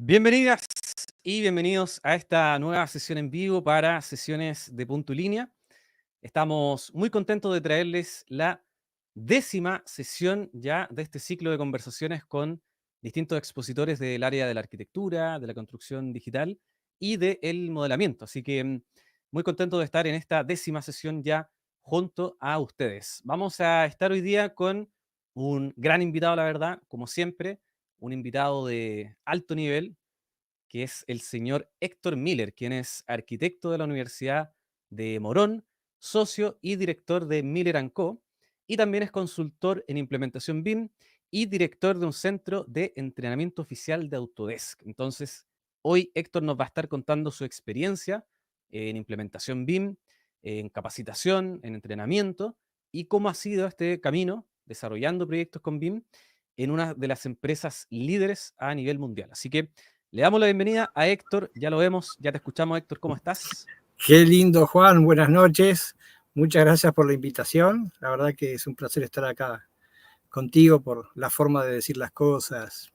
Bienvenidas y bienvenidos a esta nueva sesión en vivo para sesiones de Punto y Línea. Estamos muy contentos de traerles la 10ª sesión ya de este ciclo de conversaciones con distintos expositores del área de la arquitectura, de la construcción digital y del modelamiento. Así que muy contento de estar en esta 10ª sesión ya junto a ustedes. Vamos a estar hoy día con un gran invitado, la verdad, como siempre, un invitado de alto nivel, que es el señor Héctor Miller, quien es arquitecto de la Universidad de Morón, socio y director de Miller Co., y también es consultor en implementación BIM y director de un centro de entrenamiento oficial de Autodesk. Entonces, hoy Héctor nos va a estar contando su experiencia en implementación BIM, en capacitación, en entrenamiento, y cómo ha sido este camino desarrollando proyectos con BIM en una de las empresas líderes a nivel mundial. Así que le damos la bienvenida a Héctor, ya lo vemos, ya te escuchamos, Héctor, ¿cómo estás? Qué lindo, Juan, buenas noches. Muchas gracias por la invitación. La verdad que es un placer estar acá contigo por la forma de decir las cosas,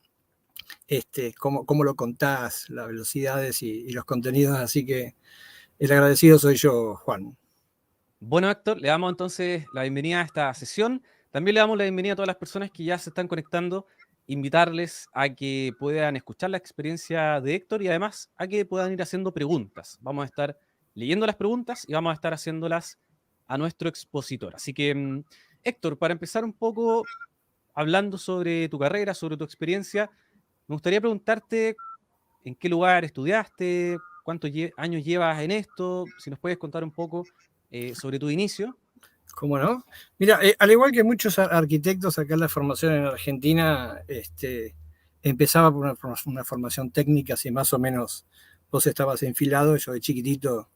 cómo lo contás, las velocidades y los contenidos. Así que el agradecido soy yo, Juan. Bueno, Héctor, le damos entonces la bienvenida a esta sesión. También le damos la bienvenida a todas las personas que ya se están conectando, invitarles a que puedan escuchar la experiencia de Héctor y además a que puedan ir haciendo preguntas. Vamos a estar leyendo las preguntas y vamos a estar haciéndolas a nuestro expositor. Así que, Héctor, para empezar un poco hablando sobre tu carrera, sobre tu experiencia, me gustaría preguntarte en qué lugar estudiaste, cuántos años llevas en esto, si nos puedes contar un poco sobre tu inicio. ¿Cómo no? Mira, al igual que muchos arquitectos acá en la formación en Argentina, empezaba por una formación técnica, si más o menos vos estabas enfilado. Yo de chiquitito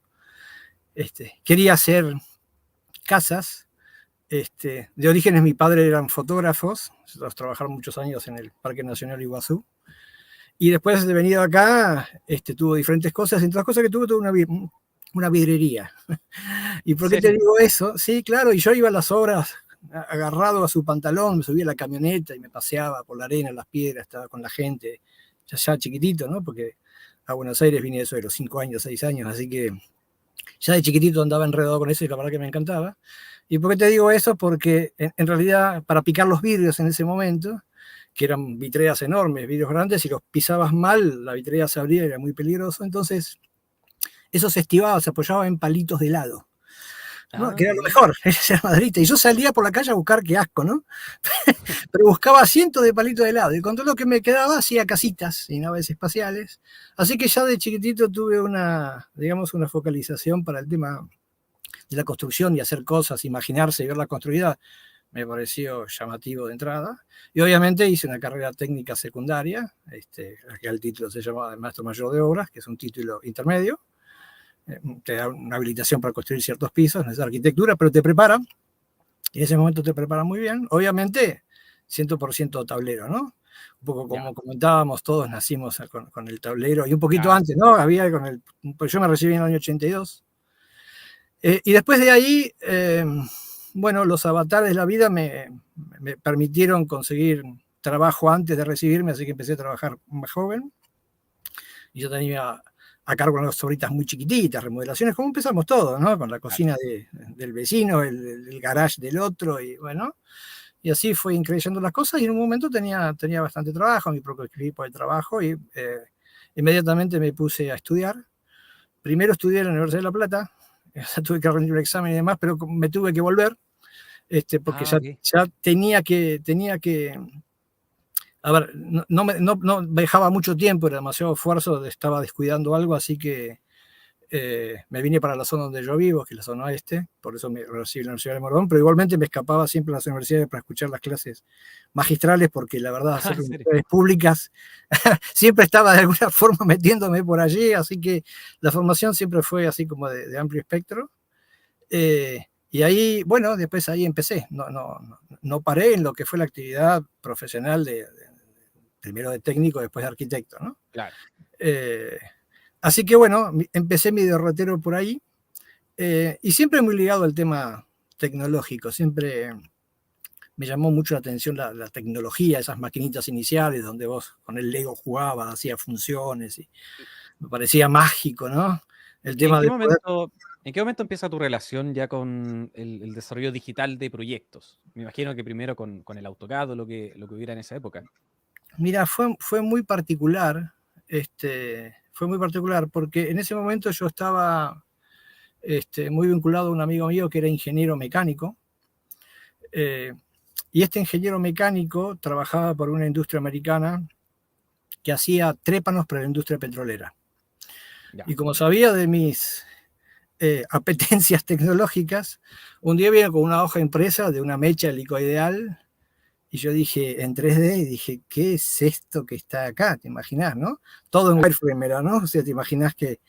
quería hacer casas. De orígenes mi padre eran fotógrafos, nosotros trabajaron muchos años en el Parque Nacional Iguazú, y después de venir acá tuvo diferentes cosas, entre las cosas que tuvo una vidrería. ¿Y por qué te digo eso? Sí, claro, y yo iba a las obras agarrado a su pantalón, me subía a la camioneta y me paseaba por la arena, las piedras, estaba con la gente, ya chiquitito, ¿no? Porque a Buenos Aires vine eso de los 5 años, 6 años, así que ya de chiquitito andaba enredado con eso y la verdad que me encantaba. ¿Y por qué te digo eso? Porque en realidad para picar los vidrios en ese momento, que eran vitreas enormes, vidrios grandes, si los pisabas mal, la vitrea se abría y era muy peligroso. Entonces, eso se estivaba, se apoyaba en palitos de helado, ¿no? Que era lo mejor, esa maderita. Y yo salía por la calle a buscar, qué asco, ¿no? Pero buscaba cientos de palitos de helado. Y con todo lo que me quedaba, hacía casitas y naves espaciales. Así que ya de chiquitito tuve una focalización para el tema de la construcción y hacer cosas, imaginarse y verla construida, me pareció llamativo de entrada. Y obviamente hice una carrera técnica secundaria, que el título se llama Maestro Mayor de Obras, que es un título intermedio. Te da una habilitación para construir ciertos pisos, no es arquitectura, pero te prepara, y en ese momento te prepara muy bien. Obviamente, 100% tablero, ¿no? Un poco como comentábamos, todos nacimos con el tablero, y un poquito antes, ¿no? Había pues yo me recibí en el año 82. Y después de ahí, bueno, los avatares de la vida me permitieron conseguir trabajo antes de recibirme, así que empecé a trabajar más joven. Y yo tenía a cargo unas obritas muy chiquititas, remodelaciones, como empezamos todos, ¿no? Con la cocina del vecino, el garage del otro, y bueno, y así fue increciendo las cosas, y en un momento tenía bastante trabajo, mi propio equipo de trabajo, y inmediatamente me puse a estudiar. Primero estudié en la Universidad de La Plata, tuve que rendir un examen y demás, pero me tuve que volver, porque ya tenía que, a ver, no dejaba mucho tiempo, era demasiado esfuerzo, estaba descuidando algo, así que me vine para la zona donde yo vivo, que es la zona oeste, por eso me recibí en la Universidad de Morón, pero igualmente me escapaba siempre a las universidades para escuchar las clases magistrales, porque la verdad, hacer universidades públicas, siempre estaba de alguna forma metiéndome por allí, así que la formación siempre fue así como de amplio espectro. Y ahí, bueno, después ahí empecé, no paré en lo que fue la actividad profesional primero de técnico, después de arquitecto, ¿no? Claro. Así que bueno, empecé mi derrotero por ahí, y siempre muy ligado al tema tecnológico, siempre me llamó mucho la atención la tecnología, esas maquinitas iniciales donde vos con el Lego jugabas, hacías funciones, y ¿Y, me parecía mágico, ¿no? El y tema de poder. en qué momento empieza tu relación ya con el desarrollo digital de proyectos? Me imagino que primero con el AutoCAD o lo que hubiera en esa época. Mira, fue muy particular, fue muy particular porque en ese momento yo estaba muy vinculado a un amigo mío que era ingeniero mecánico, eh, y este ingeniero mecánico trabajaba por una industria americana que hacía trépanos para la industria petrolera. Ya. Y como sabía de mis apetencias tecnológicas, un día vino con una hoja impresa de una mecha helicoidal. Y yo dije, en 3D, y dije, ¿qué es esto que está acá? ¿Te imaginas, no? Todo en wireframe era, ¿no? O sea, te imaginas que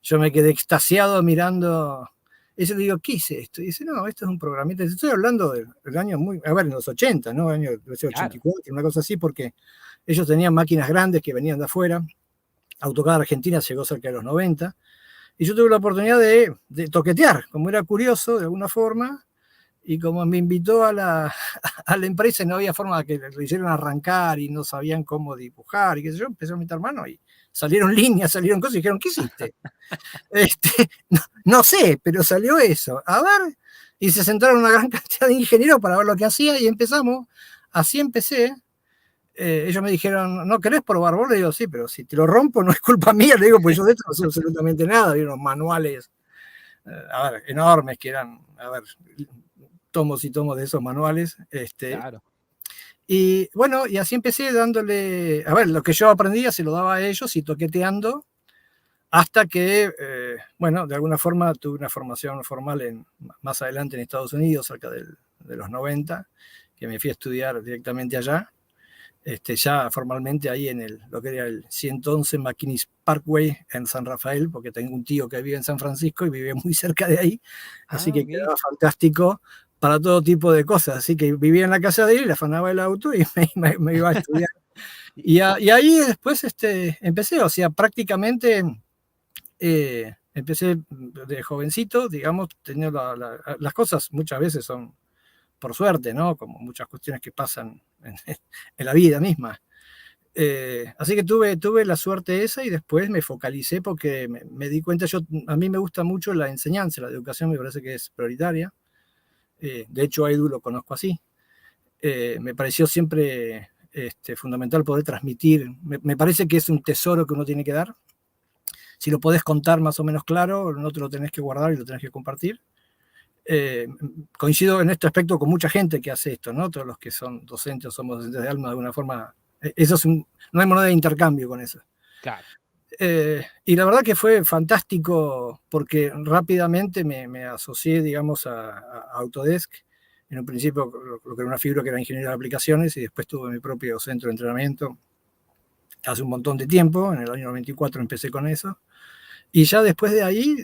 yo me quedé extasiado mirando. Y yo le digo, ¿qué es esto? Y dice, no, esto es un programita. Estoy hablando del año a ver, en los 80, ¿no? Año Claro. 84, una cosa así, porque ellos tenían máquinas grandes que venían de afuera. AutoCAD Argentina llegó cerca de los 90. Y yo tuve la oportunidad de toquetear, como era curioso de alguna forma, y como me invitó a la, a la empresa y no había forma de que lo hicieran arrancar y no sabían cómo dibujar y qué sé yo, empecé a meter mano y salieron líneas, salieron cosas y dijeron, ¿qué hiciste? No sé, pero salió eso. A ver, y se sentaron una gran cantidad de ingenieros para ver lo que hacía y empezamos. Así empecé. Ellos me dijeron, ¿no querés probar vos? Le digo, sí, pero si te lo rompo no es culpa mía. Le digo, pues yo de esto no sé absolutamente nada. Había unos manuales, a ver, enormes que eran, a ver, tomos y tomos de esos manuales. Claro. Y bueno, y así empecé dándole, a ver, lo que yo aprendía se lo daba a ellos y toqueteando hasta que, bueno, de alguna forma tuve una formación formal más adelante en Estados Unidos, cerca de los 90, que me fui a estudiar directamente allá, ya formalmente ahí en lo que era el 111 McKinney Parkway en San Rafael, porque tengo un tío que vive en San Francisco y vive muy cerca de ahí, así Ah, que ok. quedaba fantástico para todo tipo de cosas. Así que vivía en la casa de él, le afanaba el auto y me iba a estudiar. Y, Y ahí después empecé, o sea, prácticamente empecé de jovencito, digamos, teniendo las cosas muchas veces son por suerte, ¿no? Como muchas cuestiones que pasan en la vida misma. Así que tuve la suerte esa y después me focalicé porque me di cuenta, a mí me gusta mucho la enseñanza, la educación me parece que es prioritaria. De hecho, a Edu lo conozco así. Me pareció siempre fundamental poder transmitir. Me parece que es un tesoro que uno tiene que dar. Si lo podés contar más o menos claro, no te lo tenés que guardar y lo tenés que compartir. Coincido en este aspecto con mucha gente que hace esto, ¿no? Todos los que son docentes o somos docentes de alma de alguna forma, eso no hay moneda de intercambio con eso. claro. Y la verdad que fue fantástico porque rápidamente me asocié, digamos, a Autodesk. En un principio lo que era una figura que era ingeniero de aplicaciones y después tuve mi propio centro de entrenamiento hace un montón de tiempo. En el año 94 empecé con eso. Y ya después de ahí,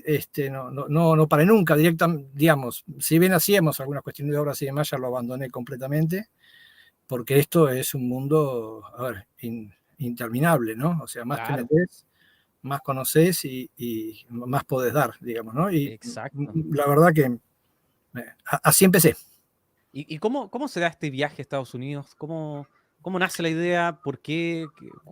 no paré nunca, digamos, si bien hacíamos algunas cuestiones de obras y demás, ya lo abandoné completamente, porque esto es un mundo, a ver, interminable, ¿no? O sea, más te Claro. metes, más conoces y más podés dar, digamos, ¿no? Y Exacto. la verdad que así empecé. ¿Y cómo se da este viaje a Estados Unidos? ¿Cómo nace la idea? ¿Por qué?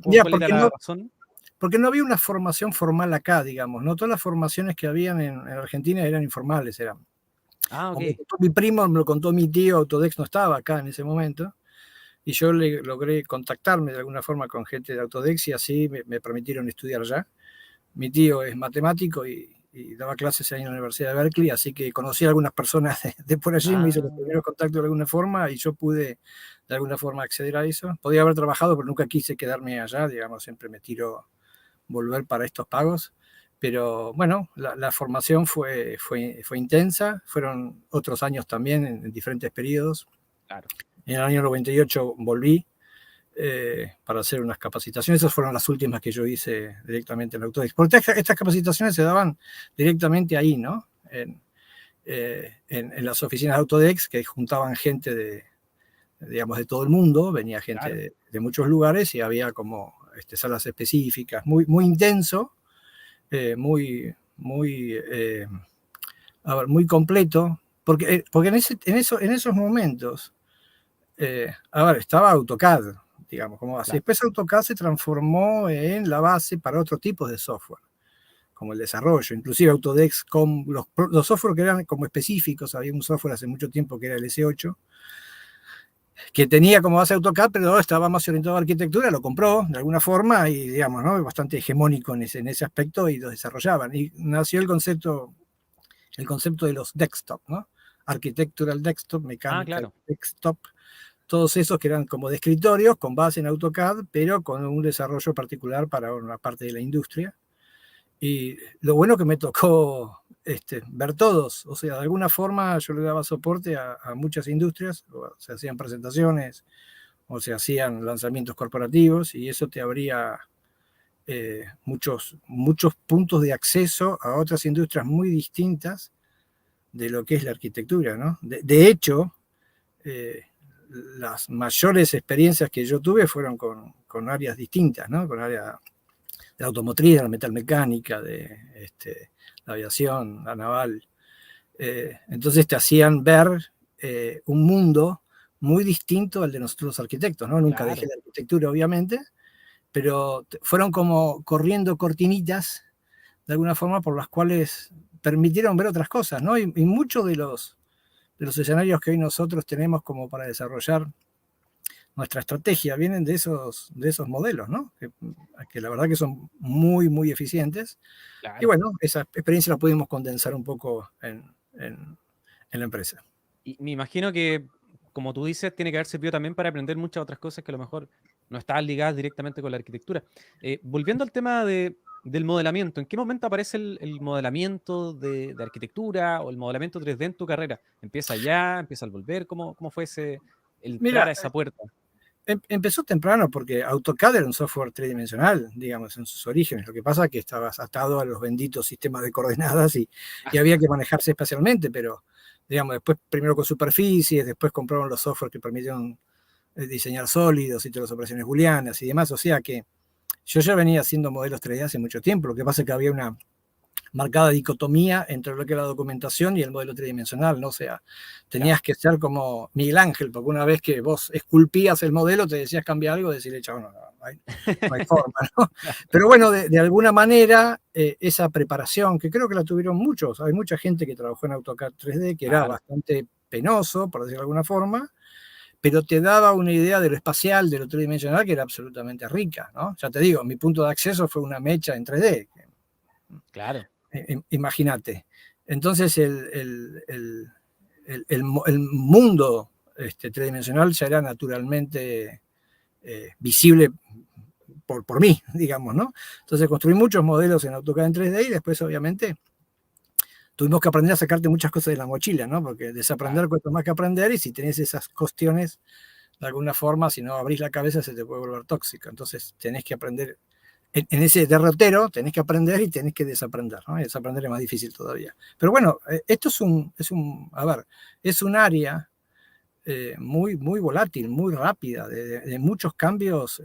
Ya, ¿Cuál era la razón? porque no había una formación formal acá, digamos, ¿no? Todas las formaciones que habían en Argentina eran informales, eran. Ah, Como me ok. contó mi primo, me lo contó mi tío, Autodex no estaba acá en ese momento, y yo logré contactarme de alguna forma con gente de Autodex y así me permitieron estudiar ya. Mi tío es matemático y daba clases ahí en la Universidad de Berkeley, así que conocí a algunas personas de por allí, me hizo los Ah, primeros contactos de alguna forma y yo pude de alguna forma acceder a eso. Podía haber trabajado, pero nunca quise quedarme allá, digamos, siempre me tiro volver para estos pagos. Pero bueno, la formación fue intensa, fueron otros años también en diferentes periodos. claro. En el año 98 volví para hacer unas capacitaciones. Esas fueron las últimas que yo hice directamente en Autodesk. Porque estas capacitaciones se daban directamente ahí, ¿no? En las oficinas de Autodesk que juntaban gente digamos, de todo el mundo, venía gente Claro. de muchos lugares y había como salas específicas, muy, muy intenso, a ver, muy completo, porque en esos momentos A ver, estaba AutoCAD, digamos, como base. Claro. Después AutoCAD se transformó en la base para otro tipo de software, como el desarrollo, inclusive Autodesk, con los software que eran como específicos. Había un software hace mucho tiempo que era el S8, que tenía como base AutoCAD, pero estaba más orientado a arquitectura, lo compró de alguna forma y, digamos, ¿no? Bastante hegemónico en ese aspecto, y lo desarrollaban. Y nació el concepto de los desktop, ¿no? Architectural desktop, Ah, mechanical claro. desktop, todos esos que eran como de escritorios con base en AutoCAD, pero con un desarrollo particular para una parte de la industria. Y lo bueno que me tocó ver todos, o sea, de alguna forma yo le daba soporte a muchas industrias, o se hacían presentaciones o se hacían lanzamientos corporativos, y eso te abría muchos puntos de acceso a otras industrias muy distintas de lo que es la arquitectura, ¿no? De hecho, eh, las mayores experiencias que yo tuve fueron con áreas distintas, ¿no? Con áreas de la automotriz, de la metalmecánica, de la aviación, la naval. Entonces te hacían ver un mundo muy distinto al de nosotros los arquitectos, ¿no? Nunca dejé Claro. la arquitectura, obviamente, pero fueron como corriendo cortinitas, de alguna forma, por las cuales permitieron ver otras cosas, ¿no? Y muchos de los escenarios que hoy nosotros tenemos como para desarrollar nuestra estrategia vienen de esos modelos, ¿no? Que la verdad que son muy, muy eficientes. Y Claro. bueno, esa experiencia la pudimos condensar un poco en la empresa. Y me imagino que, como tú dices, tiene que haber servido también para aprender muchas otras cosas que a lo mejor no estaban ligadas directamente con la arquitectura. Volviendo al tema del modelamiento, ¿en qué momento aparece el modelamiento de arquitectura o el modelamiento 3D en tu carrera? ¿Empieza ya? ¿Empieza al volver? ¿Cómo fue el entrar Mira, a esa puerta? empezó temprano porque AutoCAD era un software tridimensional, digamos, en sus orígenes. Lo que pasa es que estabas atado a los benditos sistemas de coordenadas y había que manejarse espacialmente, pero, digamos, después primero con superficies, después compraron los software que permitieron diseñar sólidos y todas las operaciones booleanas y demás. O sea que yo ya venía haciendo modelos 3D hace mucho tiempo. Lo que pasa es que había una marcada dicotomía entre lo que era la documentación y el modelo tridimensional, ¿no? O sea, Claro. tenías que ser como Miguel Ángel, porque una vez que vos esculpías el modelo, te decías cambiar algo, decirle, chavo, no hay forma, ¿no? Pero bueno, de alguna manera, esa preparación, que creo que la tuvieron muchos, hay mucha gente que trabajó en AutoCAD 3D, que era Claro, bastante penoso, por decirlo de alguna forma, pero te daba una idea de lo espacial, de lo tridimensional, que era absolutamente rica, ¿no? Ya te digo, mi punto de acceso fue una mecha en 3D. claro. Imagínate. Entonces el mundo tridimensional ya era naturalmente visible por mí, digamos, ¿no? Entonces construí muchos modelos en AutoCAD en 3D y después, obviamente, tuvimos que aprender a sacarte muchas cosas de la mochila, ¿no? Porque desaprender Claro. cuesta más que aprender, y si tenés esas cuestiones, de alguna forma, si no abrís la cabeza, se te puede volver tóxico. Entonces tenés que aprender en ese derrotero, tenés que aprender y tenés que desaprender, ¿no? Y desaprender es más difícil todavía. Pero bueno, esto es un área muy, muy volátil, muy rápida, de muchos cambios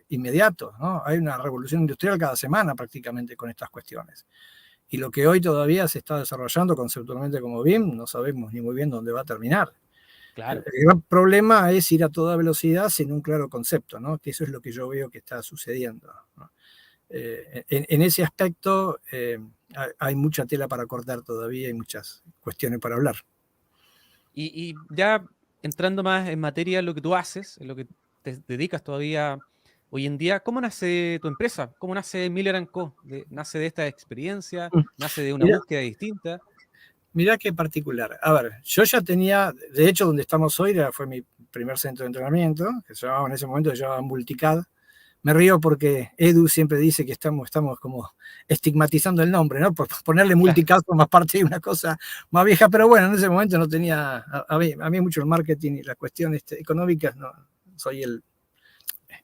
inmediatos, ¿no? Hay una revolución industrial cada semana prácticamente con estas cuestiones. Y lo que hoy todavía se está desarrollando conceptualmente como BIM, no sabemos ni muy bien dónde va a terminar. El Claro. gran problema es ir a toda velocidad sin un claro concepto, ¿no? Que eso es lo que yo veo que está sucediendo, ¿no? En ese aspecto hay mucha tela para cortar todavía y muchas cuestiones para hablar. Y ya entrando más en materia en lo que tú haces, en lo que te dedicas todavía hoy en día, ¿cómo nace tu empresa? ¿Cómo nace Miller Co? ¿Nace de esta experiencia? ¿Nace de una Mira, búsqueda distinta? mira qué particular. A ver, yo ya tenía, de hecho, donde estamos hoy fue mi primer centro de entrenamiento, que se llamaba en ese momento, se llamaba Multicad. Me río porque Edu siempre dice que estamos como estigmatizando el nombre, ¿no? Por ponerle Claro, Multicad más parte de una cosa más vieja, pero bueno, en ese momento no tenía, a mí mucho el marketing y las cuestiones económicas, no, soy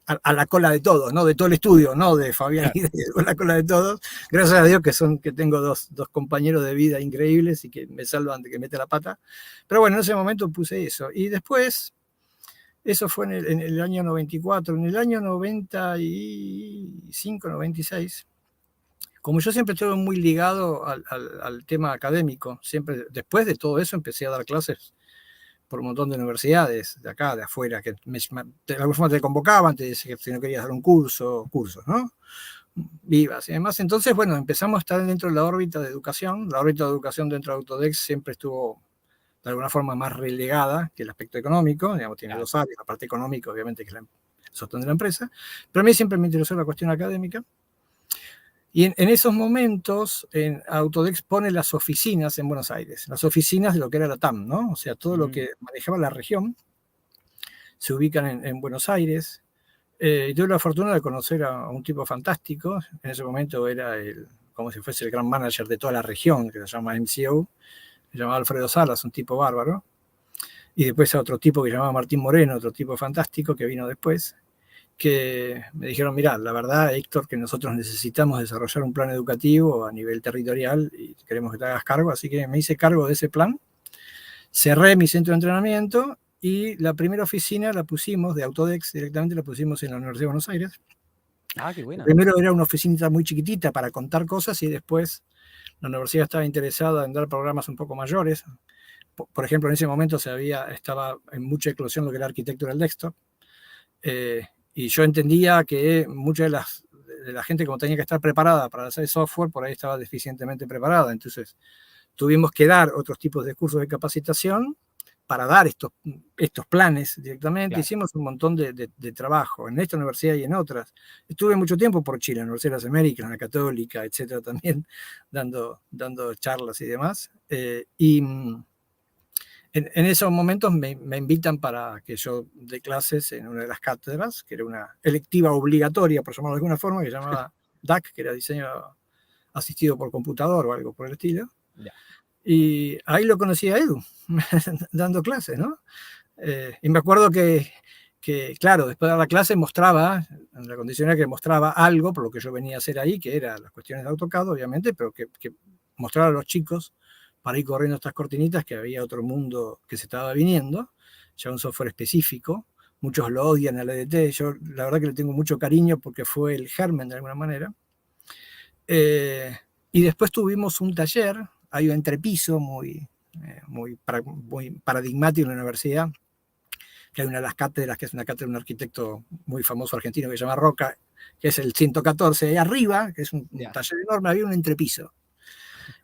a la cola de todos, ¿no? De todo el estudio, no de Fabián claro. y de a la cola de todos. Gracias a Dios que tengo dos compañeros de vida increíbles y que me salvan de que mete la pata. Pero bueno, en ese momento puse eso. Y después, eso fue en el año 94, en el año 95, 96. Como yo siempre estuve muy ligado al tema académico, siempre después de todo eso empecé a dar clases por un montón de universidades de acá, de afuera, que de alguna forma te convocaban, te decían que si no querías dar un cursos, ¿no? Vivas y demás. Entonces, bueno, empezamos a estar dentro de la órbita de educación. La órbita de educación dentro de Autodex siempre estuvo de alguna forma más relegada que el aspecto económico, digamos, tiene dos áreas, la parte económica, obviamente, que es el sostén de la empresa, pero a mí siempre me interesó la cuestión académica. Y en esos momentos, Autodex pone las oficinas en Buenos Aires, las oficinas de lo que era la TAM, ¿no? O sea, todo lo que manejaba la región se ubican en Buenos Aires. Y tuve la fortuna de conocer a un tipo fantástico. En ese momento era como si fuese el gran manager de toda la región, que se llama MCO. Se llamaba Alfredo Salas, un tipo bárbaro. Y después a otro tipo que se llamaba Martín Moreno, otro tipo fantástico que vino después, que me dijeron, mirá, la verdad, Héctor, que nosotros necesitamos desarrollar un plan educativo a nivel territorial y queremos que te hagas cargo. Así que me hice cargo de ese plan. Cerré mi centro de entrenamiento y la primera oficina la pusimos, de Autodex directamente, la pusimos en la Universidad de Buenos Aires. Ah, qué buena. Primero era una oficinita muy chiquitita para contar cosas y después la universidad estaba interesada en dar programas un poco mayores. Por ejemplo, en ese momento estaba en mucha eclosión lo que era arquitectura del desktop. Y yo entendía que mucha de la gente, como tenía que estar preparada para hacer software, por ahí estaba deficientemente preparada. Entonces tuvimos que dar otros tipos de cursos de capacitación para dar estos planes directamente. Claro. Hicimos un montón de trabajo en esta universidad y en otras. Estuve mucho tiempo por Chile, en la Universidad de las Américas, en la Católica, etcétera, también dando charlas y demás. Y en esos momentos me invitan para que yo dé clases en una de las cátedras, que era una electiva obligatoria, por llamarlo de alguna forma, que se llamaba DAC, que era diseño asistido por computador o algo por el estilo. Yeah. Y ahí lo conocí a Edu, dando clases, ¿no? Y me acuerdo que, claro, después de dar la clase mostraba, en la condición era que mostraba algo por lo que yo venía a hacer ahí, que era las cuestiones de AutoCAD, obviamente, pero que mostraba a los chicos para ir corriendo estas cortinitas, que había otro mundo que se estaba viniendo, ya un software específico. Muchos lo odian al EDT, yo la verdad que le tengo mucho cariño porque fue el germen de alguna manera. Y después tuvimos un taller, hay un entrepiso muy paradigmático en la universidad, que hay una de las cátedras, que es una cátedra de un arquitecto muy famoso argentino que se llama Roca, que es el 114 ahí arriba, que es un taller enorme, había un entrepiso.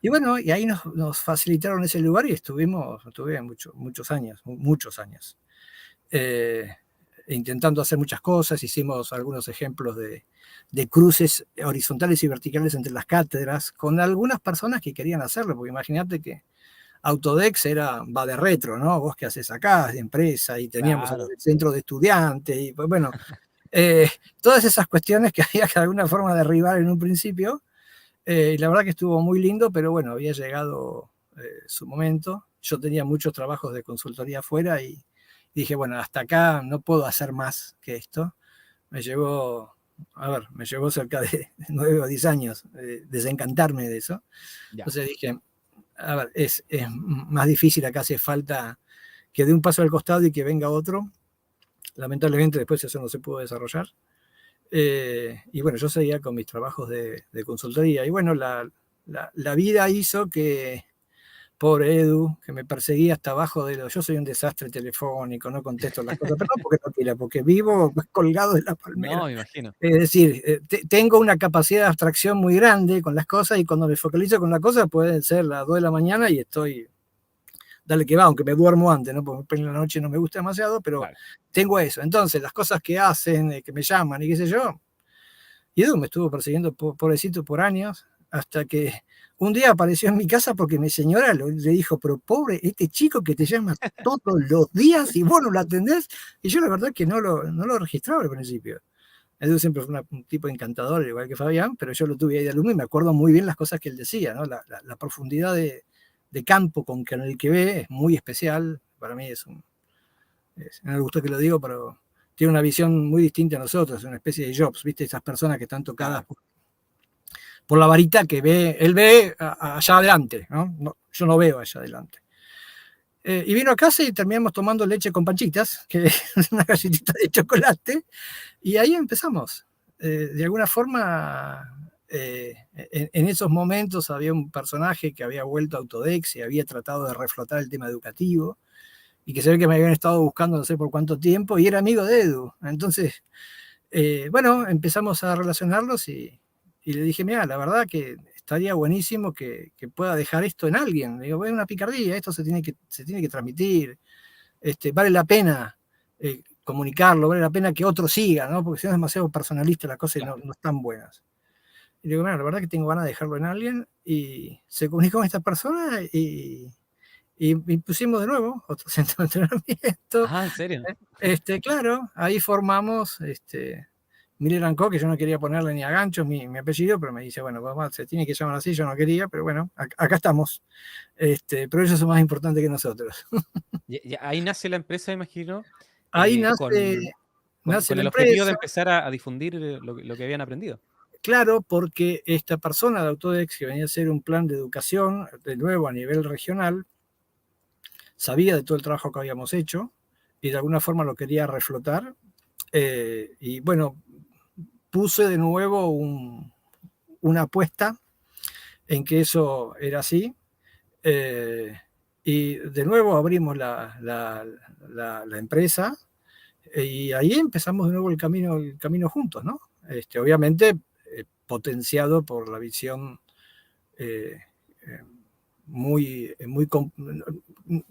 Y bueno, y ahí nos facilitaron ese lugar y estuve muchos años, intentando hacer muchas cosas. Hicimos algunos ejemplos de cruces horizontales y verticales entre las cátedras, con algunas personas que querían hacerlo, porque imagínate que Autodex va de retro, ¿no? Vos qué haces acá, de empresa, y teníamos el centro de estudiantes, y pues bueno, todas esas cuestiones que había que de alguna forma derribar en un principio. Y la verdad que estuvo muy lindo, pero bueno, había llegado su momento. Yo tenía muchos trabajos de consultoría afuera y dije, bueno, hasta acá no puedo hacer más que esto. Me llevó cerca de 9 o 10 años desencantarme de eso. Ya. Entonces dije, a ver, es más difícil, acá hace falta que dé un paso al costado y que venga otro. Lamentablemente después eso no se pudo desarrollar. Y bueno, yo seguía con mis trabajos de consultoría. Y bueno, la vida hizo que, pobre Edu, que me perseguía hasta abajo de yo soy un desastre telefónico, no contesto las cosas, pero no porque no quiera, porque vivo colgado de la palmera. No, me imagino. Es decir, tengo una capacidad de abstracción muy grande con las cosas y cuando me focalizo con las cosas pueden ser las 2 de la mañana y estoy... Dale que va, aunque me duermo antes, ¿no? Porque en la noche no me gusta demasiado, pero claro, tengo eso. Entonces, las cosas que hacen, que me llaman y qué sé yo, y Edu me estuvo persiguiendo, pobrecito, por años, hasta que un día apareció en mi casa porque mi señora le dijo, pero pobre, este chico que te llama todos los días y vos no lo atendés, y yo la verdad que no lo registraba al principio. Edu siempre fue un tipo encantador, igual que Fabián, pero yo lo tuve ahí de alumno y me acuerdo muy bien las cosas que él decía, ¿no? La profundidad de campo con el que ve es muy especial. Para mí no me gusta que lo digo, pero tiene una visión muy distinta a nosotros, una especie de Jobs, ¿viste? Esas personas que están tocadas por la varita que él ve allá adelante, ¿no? Yo no veo allá adelante. Y vino a casa y terminamos tomando leche con panchitas, que es una galletita de chocolate, y ahí empezamos. De alguna forma... en esos momentos había un personaje que había vuelto a Autodex y había tratado de reflotar el tema educativo y que se ve que me habían estado buscando no sé por cuánto tiempo, y era amigo de Edu. Entonces, bueno, empezamos a relacionarlos y le dije, mira, la verdad que estaría buenísimo que pueda dejar esto en alguien. Le digo, es una picardía, esto se tiene que transmitir, vale la pena comunicarlo, vale la pena que otro siga, ¿no? Porque si no es demasiado personalista las cosas Claro. no están buenas. Y le digo, mira, la verdad que tengo ganas de dejarlo en alguien, y se comunicó con esta persona y pusimos de nuevo otro centro de entrenamiento. Ah, ¿en serio? Claro, ahí formamos Miller Co, que yo no quería ponerle ni a ganchos mi apellido, pero me dice, bueno, vamos, se tiene que llamar así, yo no quería, pero bueno, acá estamos. Pero ellos son más importantes que nosotros. Y ahí nace la empresa, imagino, Ahí nace con la el objetivo de empresa, empezar a difundir lo que habían aprendido. claro, porque esta persona de Autodex, que venía a hacer un plan de educación, de nuevo a nivel regional, sabía de todo el trabajo que habíamos hecho y de alguna forma lo quería reflotar. Y bueno, puse de nuevo una apuesta en que eso era así. Y de nuevo abrimos la empresa y ahí empezamos de nuevo el camino juntos, ¿no? Obviamente potenciado por la visión eh, eh, muy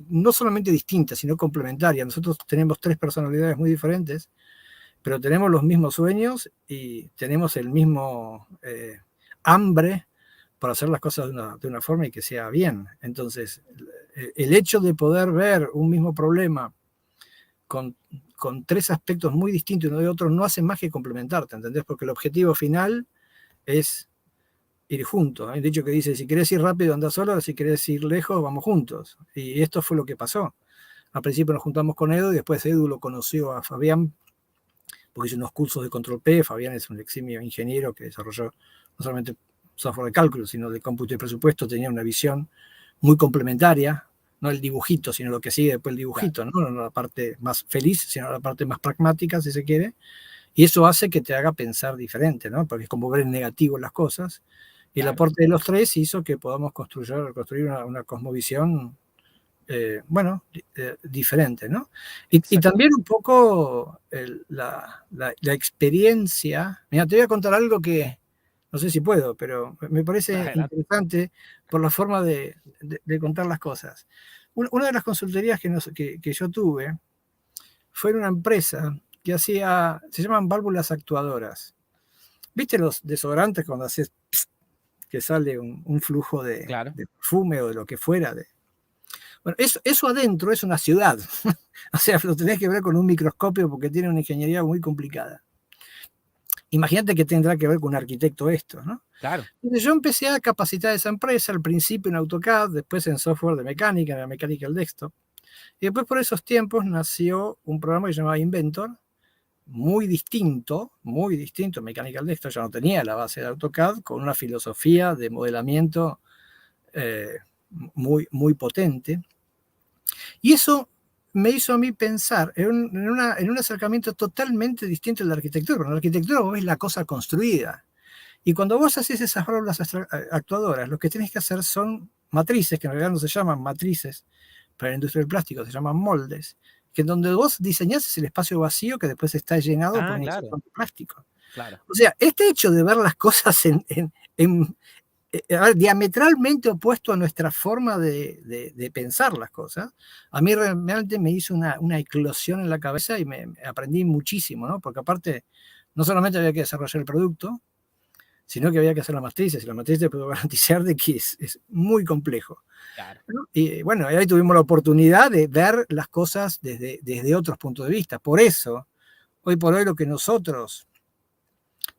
no solamente distinta, sino complementaria. Nosotros tenemos 3 personalidades muy diferentes, pero tenemos los mismos sueños y tenemos el mismo hambre para hacer las cosas de una forma y que sea bien. Entonces, el hecho de poder ver un mismo problema con 3 aspectos muy distintos uno de otro no hace más que complementarte, ¿entendés? Porque el objetivo final es ir juntos. Hay un dicho que dice, si querés ir rápido, anda solo, si querés ir lejos, vamos juntos. Y esto fue lo que pasó. Al principio nos juntamos con Edu y después Edu lo conoció a Fabián porque hizo unos cursos de control P. Fabián es un eximio ingeniero que desarrolló no solamente software de cálculo, sino de cómputo y presupuesto, tenía una visión muy complementaria, no el dibujito, sino lo que sigue después el Claro. dibujito, no la parte más feliz, sino la parte más pragmática, si se quiere, y eso hace que te haga pensar diferente, ¿no? Porque es como ver en negativo las cosas, y el Claro. aporte de los 3 hizo que podamos construir una cosmovisión bueno, diferente, ¿no? Y Exacto. también un poco la experiencia. Mira, te voy a contar algo que no sé si puedo, pero me parece Adelante. interesante por la forma de contar las cosas. Una de las consultorías que yo tuve fue en una empresa que se llaman válvulas actuadoras. ¿Viste los desodorantes cuando haces que sale un flujo Claro. de perfume o de lo que fuera? Bueno, eso adentro es una ciudad. O sea, lo tenés que ver con un microscopio porque tiene una ingeniería muy complicada. Imagínate que tendrá que ver con un arquitecto esto, ¿no? Claro. Entonces yo empecé a capacitar a esa empresa, al principio en AutoCAD, después en software de mecánica, en la Mechanical Desktop. Y después por esos tiempos nació un programa que se llamaba Inventor, muy distinto. Mechanical Desktop ya no tenía la base de AutoCAD, con una filosofía de modelamiento muy potente. Y eso me hizo a mí pensar en un acercamiento totalmente distinto al de la arquitectura. En la arquitectura vos ves la cosa construida. Y cuando vos haces esas válvulas actuadoras, lo que tenés que hacer son matrices, que en realidad no se llaman matrices para la industria del plástico, se llaman moldes, que en donde vos diseñás es el espacio vacío que después está llenado por Ah, una claro. inserción de plástico. Claro. O sea, este hecho de ver las cosas diametralmente opuesto a nuestra forma de pensar las cosas, a mí realmente me hizo una eclosión en la cabeza y me aprendí muchísimo, ¿no? Porque aparte, no solamente había que desarrollar el producto, sino que había que hacer las matrices, y la matriz te puedo garantizar de que es muy complejo, Claro. ¿no? Y bueno, ahí tuvimos la oportunidad de ver las cosas desde otros puntos de vista. Por eso, hoy por hoy lo que nosotros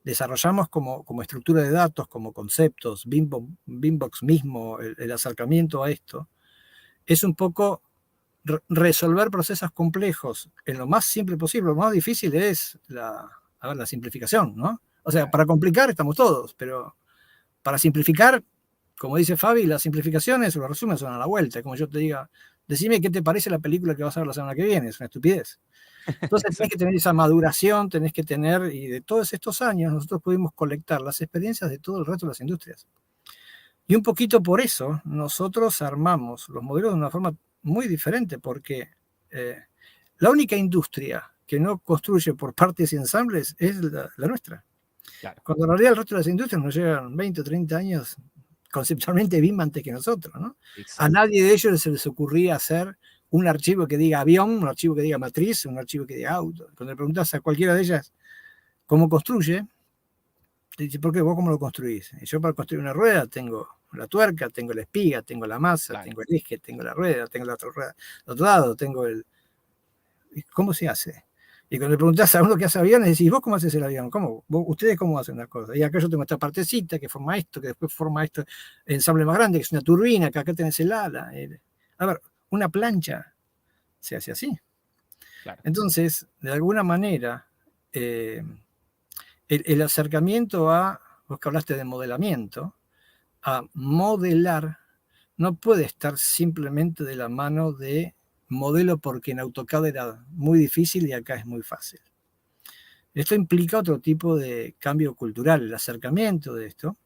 desarrollamos como estructura de datos, como conceptos, Beambox mismo, el acercamiento a esto, es un poco resolver procesos complejos en lo más simple posible. Lo más difícil es la simplificación, ¿no? O sea, Claro. para complicar estamos todos, pero para simplificar, como dice Fabi, las simplificaciones o los resúmenes son a la vuelta. Como yo te diga, decime qué te parece la película que vas a ver la semana que viene, es una estupidez. Entonces tenés que Exacto. tener esa maduración, tenés que tener, y de todos estos años nosotros pudimos colectar las experiencias de todo el resto de las industrias. Y un poquito por eso nosotros armamos los modelos de una forma muy diferente, porque La única industria que no construye por partes y ensambles es la nuestra. Claro. Cuando en realidad el resto de las industrias nos llevan 20 o 30 años conceptualmente BIM antes que nosotros, ¿no? A nadie de ellos se les ocurría hacer un archivo que diga avión, un archivo que diga matriz, un archivo que diga auto. Cuando le preguntas a cualquiera de ellas cómo construye, te dice, ¿por qué? ¿Vos cómo lo construís? Y yo para construir una rueda tengo la tuerca, tengo la espiga, tengo la masa, tengo el eje, tengo la rueda, tengo la otra rueda, el otro lado, tengo el... ¿Cómo se hace? Y cuando le preguntás a uno que hace aviones, decís, ¿vos cómo haces el avión? ¿Cómo? ¿Ustedes cómo hacen las cosas? Y acá yo tengo esta partecita que forma esto, que después forma esto, el ensamble más grande, que es una turbina, que acá tenés el ala. A ver, una plancha se hace así. Claro. Entonces, de alguna manera, el acercamiento a, vos que hablaste de modelamiento, a modelar, no puede estar simplemente de la mano de modelo porque en AutoCAD era muy difícil y acá es muy fácil. Esto implica otro tipo de cambio cultural. El acercamiento de esto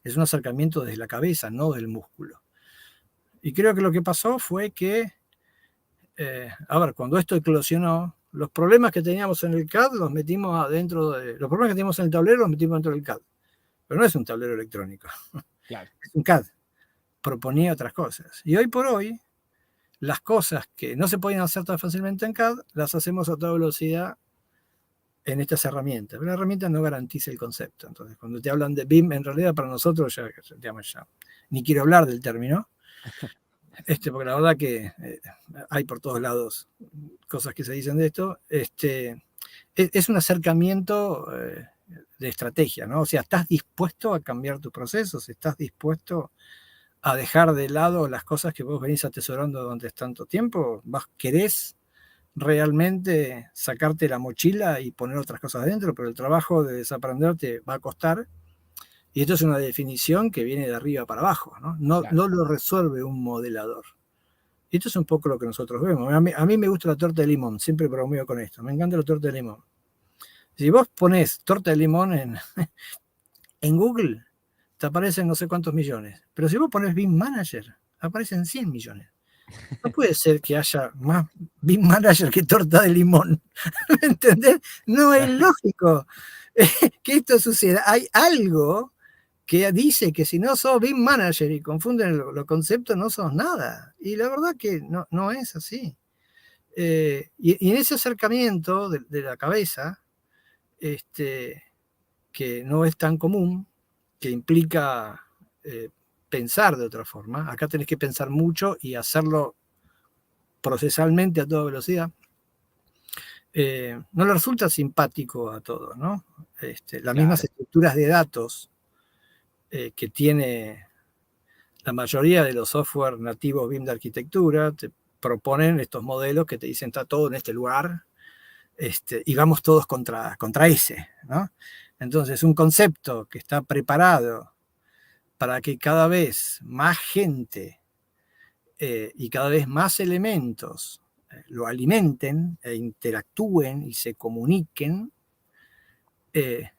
es un acercamiento desde la cabeza, no del músculo. Y creo que lo que pasó fue que, cuando esto eclosionó, los problemas que teníamos en el CAD los metimos adentro los problemas que teníamos en el tablero los metimos dentro del CAD. Pero no es un tablero electrónico. Claro. Es un CAD. Proponía otras cosas. Y hoy por hoy, las cosas que no se podían hacer tan fácilmente en CAD, las hacemos a toda velocidad en estas herramientas. Pero la herramienta no garantiza el concepto. Entonces, cuando te hablan de BIM, en realidad para nosotros ya ni quiero hablar del término, porque la verdad que hay por todos lados cosas que se dicen de esto. Es un acercamiento de estrategia, ¿no? O sea, estás dispuesto a cambiar tus procesos, estás dispuesto a dejar de lado las cosas que vos venís atesorando durante tanto tiempo, querés realmente sacarte la mochila y poner otras cosas adentro, pero el trabajo de desaprender te va a costar. Y esto es una definición que viene de arriba para abajo, ¿no? Claro. No lo resuelve un modelador. Y esto es un poco lo que nosotros vemos. A mí me gusta la torta de limón, siempre bromeo con esto. Me encanta la torta de limón. Si vos ponés torta de limón en Google, te aparecen no sé cuántos millones. Pero si vos pones BIM Manager, aparecen 100 millones. No puede ser que haya más BIM Manager que torta de limón. ¿Me entendés? No es lógico que esto suceda. Hay algo que dice que si no sos BIM Manager y confunden los conceptos, no sos nada. Y la verdad que no es así. Y en ese acercamiento de la cabeza, que no es tan común, que implica pensar de otra forma, acá tenés que pensar mucho y hacerlo procesalmente a toda velocidad, no le resulta simpático a todos, ¿no? Las mismas estructuras de datos que tiene la mayoría de los software nativos BIM de arquitectura, te proponen estos modelos que te dicen está todo en este lugar, y vamos todos contra ese, ¿no? Entonces, un concepto que está preparado para que cada vez más gente y cada vez más elementos lo alimenten e interactúen y se comuniquen,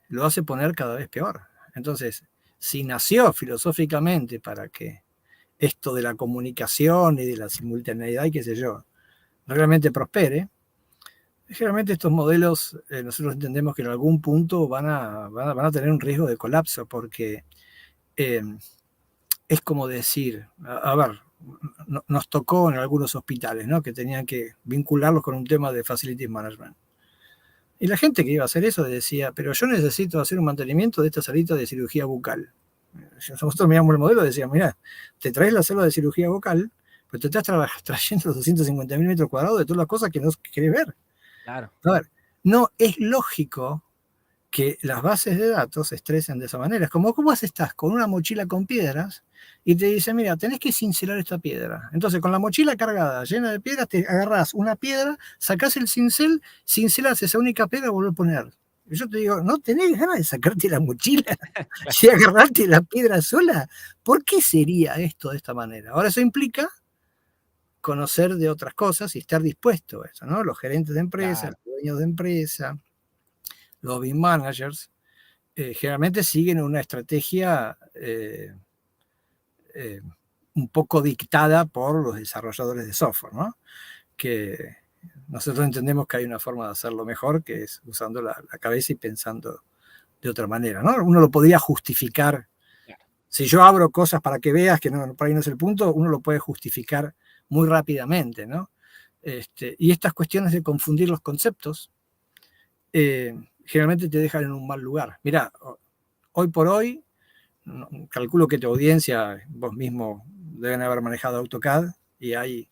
lo hace poner cada vez peor. Entonces, si nació filosóficamente para que esto de la comunicación y de la simultaneidad y qué sé yo, realmente prospere, generalmente estos modelos nosotros entendemos que en algún punto van a tener un riesgo de colapso, porque es como decir, nos tocó en algunos hospitales, ¿no? Que tenían que vincularlos con un tema de facilities management. Y la gente que iba a hacer eso decía, pero yo necesito hacer un mantenimiento de esta salita de cirugía bucal. Nosotros miramos el modelo y decíamos, mira, te traes la sala de cirugía bucal, pero te estás trayendo los 250.000 metros cuadrados de todas las cosas que no querés ver. Claro. A ver, no es lógico que las bases de datos se estresen de esa manera. Es como vos estás con una mochila con piedras y te dice, mira, tenés que cincelar esta piedra. Entonces, con la mochila cargada, llena de piedras, te agarrás una piedra, sacás el cincel, cincelás esa única piedra y volvés a poner. Y yo te digo, ¿no tenés ganas de sacarte la mochila y agarrarte la piedra sola? ¿Por qué sería esto de esta manera? Ahora, eso implica conocer de otras cosas y estar dispuesto a eso, ¿no? Los gerentes de empresa, los dueños de empresa, los BIM managers, generalmente siguen una estrategia un poco dictada por los desarrolladores de software, ¿no? que nosotros entendemos que hay una forma de hacerlo mejor, que es usando la cabeza y pensando de otra manera, ¿no? Uno lo podría justificar. Claro. Si yo abro cosas para que veas que no, por ahí no es el punto, uno lo puede justificar muy rápidamente, ¿no? Y estas cuestiones de confundir los conceptos generalmente te dejan en un mal lugar. Mira, hoy por hoy, calculo que tu audiencia, vos mismo, deben haber manejado AutoCAD y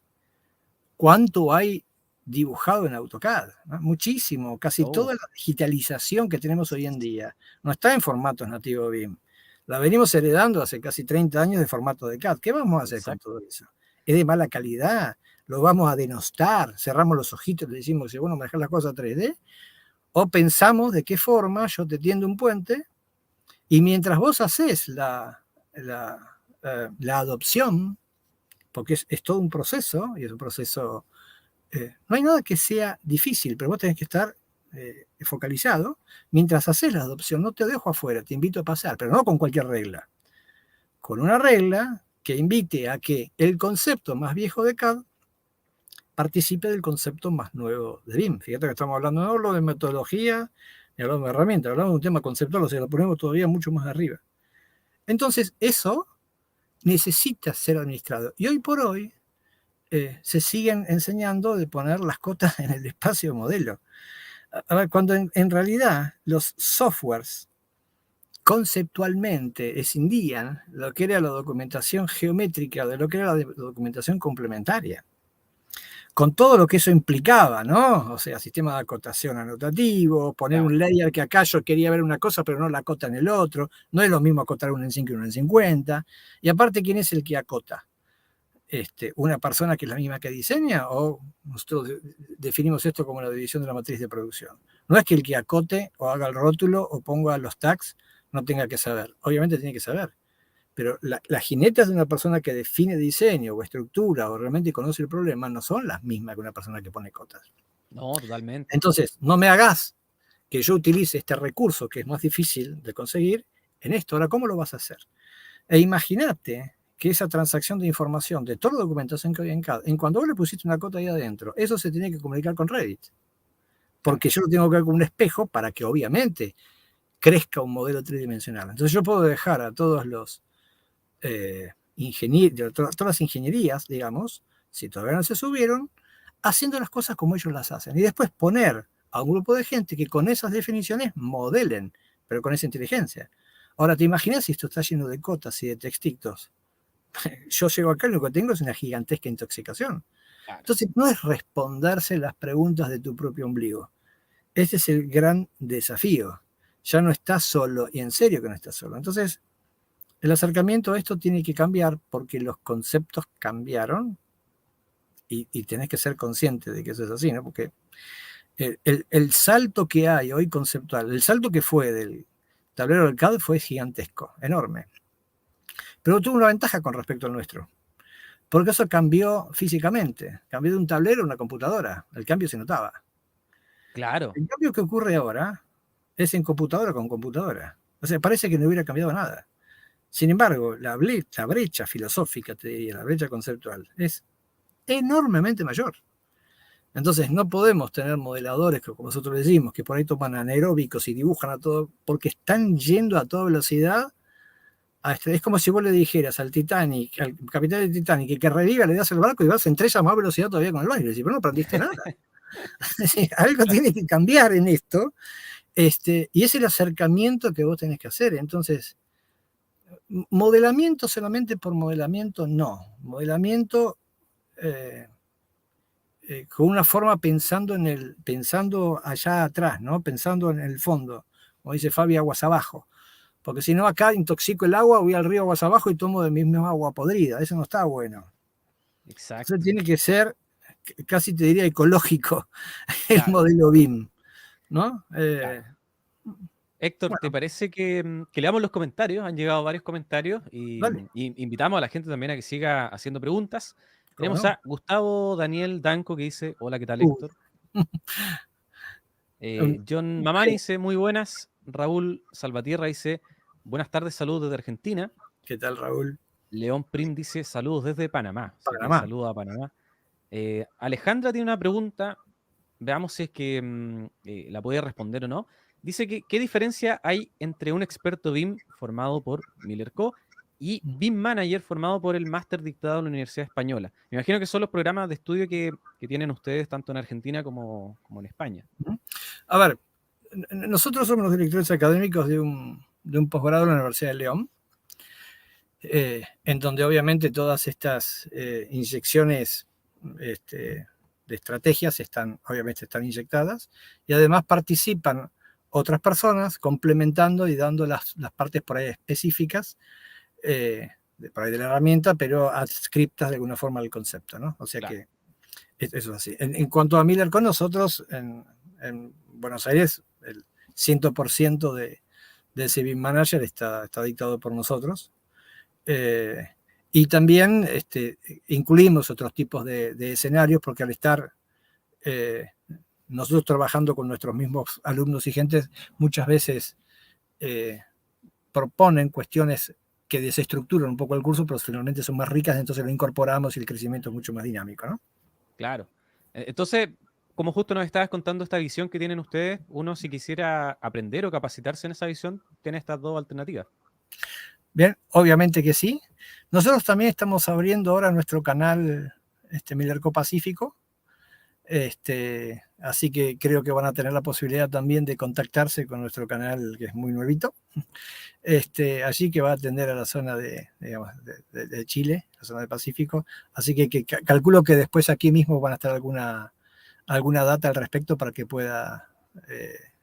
¿cuánto hay dibujado en AutoCAD? ¿No? Muchísimo, casi toda la digitalización que tenemos hoy en día no está en formatos nativos BIM. La venimos heredando hace casi 30 años de formato de CAD. ¿Qué vamos a hacer con todo eso? Es de mala calidad, lo vamos a denostar, cerramos los ojitos y le decimos, si bueno, manejar las cosas 3D, o pensamos de qué forma yo te tiendo un puente y mientras vos haces la adopción, porque es todo un proceso, y es un proceso, no hay nada que sea difícil, pero vos tenés que estar focalizado. Mientras haces la adopción, no te dejo afuera, te invito a pasar, pero no con cualquier regla, con una regla que invite a que el concepto más viejo de CAD participe del concepto más nuevo de BIM. Fíjate que estamos hablando no hablo de metodología, ni hablamos de herramientas, hablamos de un tema conceptual, o sea, lo ponemos todavía mucho más arriba. Entonces, eso necesita ser administrado. Y hoy por hoy se siguen enseñando de poner las cotas en el espacio modelo. A ver, cuando en realidad los softwares conceptualmente escindían lo que era la documentación geométrica de lo que era la documentación complementaria, con todo lo que eso implicaba, ¿no? O sea, sistema de acotación anotativo, poner un layer que acá yo quería ver una cosa, pero no la acota en el otro. No es lo mismo acotar un en 5 que un en 50. Y aparte, ¿quién es el que acota? ¿Una persona que es la misma que diseña? ¿O nosotros definimos esto como la división de la matriz de producción? No es que el que acote o haga el rótulo o ponga los tags no tenga que saber. Obviamente tiene que saber. Pero las jinetas de una persona que define diseño o estructura o realmente conoce el problema no son las mismas que una persona que pone cotas. No, totalmente. Entonces, no me hagas que yo utilice este recurso que es más difícil de conseguir en esto. Ahora, ¿cómo lo vas a hacer? E imagínate que esa transacción de información de toda la documentación que hay en CAD, en cuando vos le pusiste una cota ahí adentro, eso se tiene que comunicar con Revit. Porque yo lo tengo que ver con un espejo para que obviamente crezca un modelo tridimensional. Entonces yo puedo dejar a todos los todas las ingenierías, digamos, si todavía no se subieron, haciendo las cosas como ellos las hacen. Y después poner a un grupo de gente que con esas definiciones modelen, pero con esa inteligencia. Ahora, ¿te imaginas si esto está lleno de cotas y de textitos? Yo llego acá y lo que tengo es una gigantesca intoxicación. Claro. Entonces, no es responderse las preguntas de tu propio ombligo. Este es el gran desafío. Ya no estás solo, y en serio que no estás solo. Entonces, el acercamiento a esto tiene que cambiar porque los conceptos cambiaron y tenés que ser consciente de que eso es así, ¿no? Porque el salto que hay hoy conceptual, el salto que fue del tablero del CAD fue gigantesco, enorme. Pero tuvo una ventaja con respecto al nuestro, porque eso cambió físicamente, cambió de un tablero a una computadora, el cambio se notaba. Claro. El cambio que ocurre ahora es en computadora con computadora. O sea, parece que no hubiera cambiado nada. Sin embargo, la brecha filosófica, te diría, la brecha conceptual, es enormemente mayor. Entonces, no podemos tener modeladores que, como nosotros decimos, que por ahí toman anaeróbicos y dibujan a todo, porque están yendo a toda velocidad. Es como si vos le dijeras al Titanic, al capitán del Titanic, que reviva, le das el barco y vas en 3 a más velocidad todavía con el barco. Y le decís, pero no aprendiste nada. Algo tiene que cambiar en esto. Y es el acercamiento que vos tenés que hacer. Entonces, modelamiento solamente por modelamiento, no. Modelamiento con una forma pensando allá atrás, ¿no? Pensando en el fondo, como dice Fabi, aguas abajo. Porque si no, acá intoxico el agua, voy al río aguas abajo y tomo de mi misma agua podrida. Eso no está bueno. Exacto. Eso tiene que ser, casi te diría, ecológico, el modelo BIM, ¿no? Claro. Héctor, bueno, ¿te parece que leamos los comentarios? Han llegado varios comentarios y invitamos a la gente también a que siga haciendo preguntas. Tenemos a Gustavo Daniel Danco que dice, hola, ¿qué tal, Héctor? John Mamani dice, muy buenas. Raúl Salvatierra dice, buenas tardes, saludos desde Argentina. ¿Qué tal, Raúl? León Prim dice, saludos desde Panamá. Panamá. Saludos a Panamá. Alejandra tiene una pregunta, veamos si es que la puede responder o no. Dice que, ¿qué diferencia hay entre un experto BIM formado por Miller Co. y BIM Manager formado por el máster dictado en la Universidad Española? Me imagino que son los programas de estudio que tienen ustedes tanto en Argentina como en España. A ver, nosotros somos los directores académicos de un posgrado en la Universidad de León, en donde obviamente todas estas inyecciones de estrategias obviamente están inyectadas, y además participan otras personas complementando y dando las partes por ahí específicas por ahí de la herramienta, pero adscriptas de alguna forma al concepto, ¿no? O sea Claro. que eso es así. En cuanto a Miller con nosotros, en Buenos Aires, el 100% de ese BIM Manager está dictado por nosotros. Y también incluimos otros tipos de escenarios, porque al estar nosotros trabajando con nuestros mismos alumnos y gentes, muchas veces proponen cuestiones que desestructuran un poco el curso, pero finalmente son más ricas, entonces lo incorporamos y el crecimiento es mucho más dinámico, ¿no? Claro. Entonces, como justo nos estabas contando esta visión que tienen ustedes, uno si quisiera aprender o capacitarse en esa visión, tiene estas dos alternativas. Bien, obviamente que sí. Nosotros también estamos abriendo ahora nuestro canal Miller Co Pacífico. Así que creo que van a tener la posibilidad también de contactarse con nuestro canal, que es muy nuevito. Allí que va a atender a la zona digamos, de Chile, la zona del Pacífico. Así que calculo que después aquí mismo van a estar alguna data al respecto para que pueda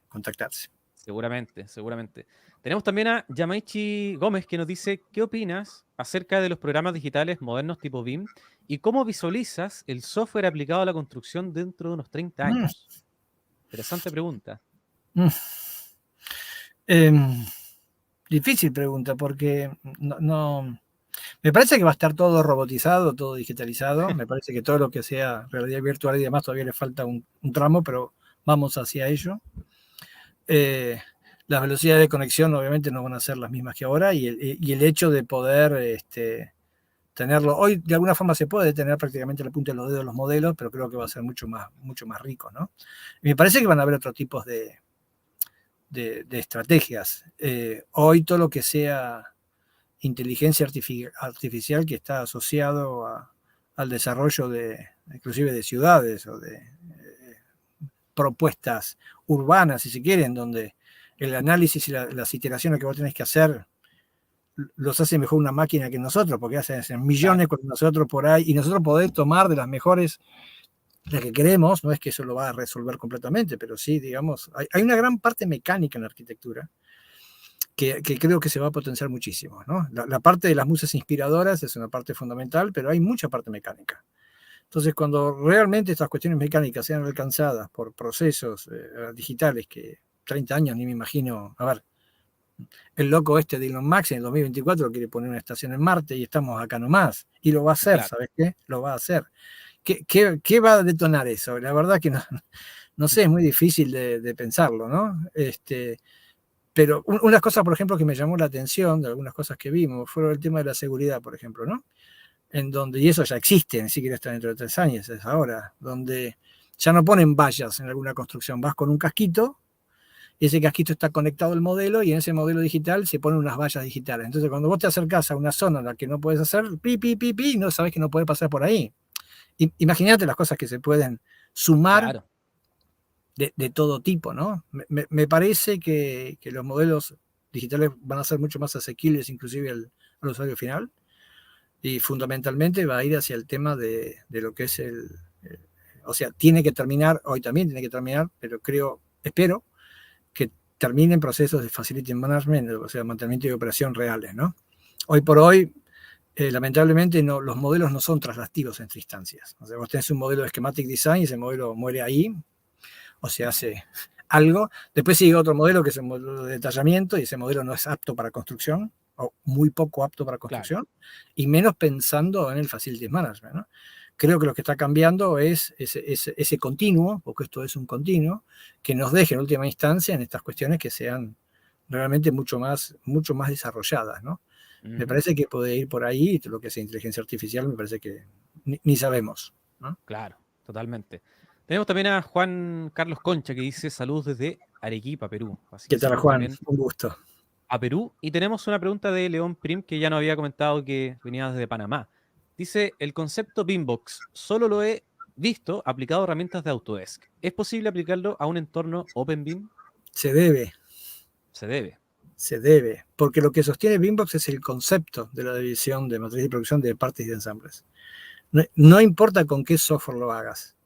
contactarse. Seguramente, seguramente. Tenemos también a Yamaichi Gómez que nos dice, ¿qué opinas acerca de los programas digitales modernos tipo BIM y cómo visualizas el software aplicado a la construcción dentro de unos 30 Mm, años? Interesante pregunta. mm. Difícil pregunta, porque no, me parece que va a estar todo robotizado, todo digitalizado. Me parece que todo lo que sea realidad virtual y demás todavía le falta un tramo, pero vamos hacia ello. Las velocidades de conexión obviamente no van a ser las mismas que ahora, y el hecho de poder tenerlo, hoy de alguna forma se puede tener prácticamente la punta de los dedos los modelos, pero creo que va a ser mucho más rico, ¿no? Y me parece que van a haber otros tipos de estrategias. Hoy todo lo que sea inteligencia artificial que está asociado al desarrollo inclusive de ciudades o de propuestas urbanas, si se quieren, donde el análisis y las iteraciones que vos tenés que hacer los hace mejor una máquina que nosotros, porque hacen millones Claro, con nosotros por ahí, y nosotros podemos tomar de las mejores las que queremos. No es que eso lo va a resolver completamente, pero sí, digamos, hay una gran parte mecánica en la arquitectura que creo que se va a potenciar muchísimo, ¿no? La parte de las musas inspiradoras es una parte fundamental, pero hay mucha parte mecánica. Entonces, cuando realmente estas cuestiones mecánicas sean alcanzadas por procesos digitales que 30 años ni me imagino, a ver, el loco de Elon Musk en el 2024 quiere poner una estación en Marte y estamos acá nomás, y lo va a hacer, claro. ¿sabes qué? Lo va a hacer. ¿Qué va a detonar eso? La verdad que no sé, es muy difícil de pensarlo, ¿no? Pero unas cosas, por ejemplo, que me llamó la atención de algunas cosas que vimos, fue el tema de la seguridad, por ejemplo, ¿no? En donde, y eso ya existe, ni siquiera está dentro de 3 años, es ahora, donde ya no ponen vallas en alguna construcción, vas con un casquito, y ese casquito está conectado al modelo, y en ese modelo digital se ponen unas vallas digitales. Entonces, cuando vos te acercás a una zona en la que no puedes hacer pi, no sabés que no puedes pasar por ahí. Imagínate las cosas que se pueden sumar Claro. de todo tipo, ¿no? Me parece que los modelos digitales van a ser mucho más asequibles inclusive al usuario final, y fundamentalmente va a ir hacia el tema de lo que es o sea, tiene que terminar, hoy también tiene que terminar, pero espero que terminen procesos de facility management, o sea, mantenimiento y operación reales, ¿no? Hoy por hoy, lamentablemente, los modelos no son traslativos entre instancias. O sea, vos tenés un modelo de schematic design y ese modelo muere ahí, o se hace algo. Después sigue otro modelo que es el modelo de detallamiento, y ese modelo no es apto para construcción, o muy poco apto para Claro. construcción, y menos pensando en el facilities management, ¿no? Creo que lo que está cambiando es ese continuo, porque esto es un continuo, que nos deje en última instancia en estas cuestiones que sean realmente mucho más desarrolladas, ¿no? Me Ujú. parece que puede ir por ahí, lo que es inteligencia artificial, me parece que ni sabemos. ¿no? Claro, totalmente. Tenemos también a Juan Carlos Concha que dice saludos desde Arequipa, Perú. Así que ¿Qué tal, saludos Juan? también Un gusto. a Perú. Y tenemos una pregunta de León Prim que ya nos había comentado que venía desde Panamá. Dice, el concepto Beambox solo lo he visto aplicado a herramientas de Autodesk. ¿Es posible aplicarlo a un entorno OpenBeam? Se debe, Se debe. se debe, porque lo que sostiene Beambox es el concepto de la división de matriz de producción de partes y de ensambles. No importa con qué software lo hagas,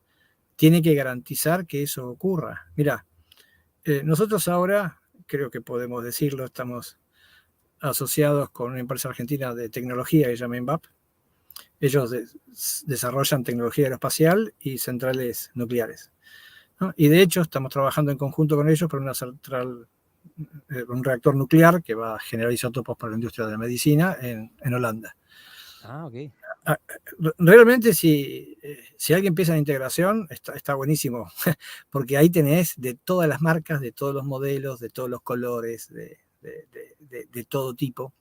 tiene que garantizar que eso ocurra. Mira, nosotros ahora, creo que podemos decirlo, estamos asociados con una empresa argentina de tecnología que se llama INVAP. Ellos desarrollan tecnología aeroespacial y centrales nucleares, ¿no? Y de hecho estamos trabajando en conjunto con ellos por una central, un reactor nuclear que va a generar isótopos para la industria de la medicina en Holanda. Ah, ok. Realmente si alguien empieza en integración, está buenísimo, porque ahí tenés de todas las marcas, de todos los modelos, de todos los colores, de todo tipo.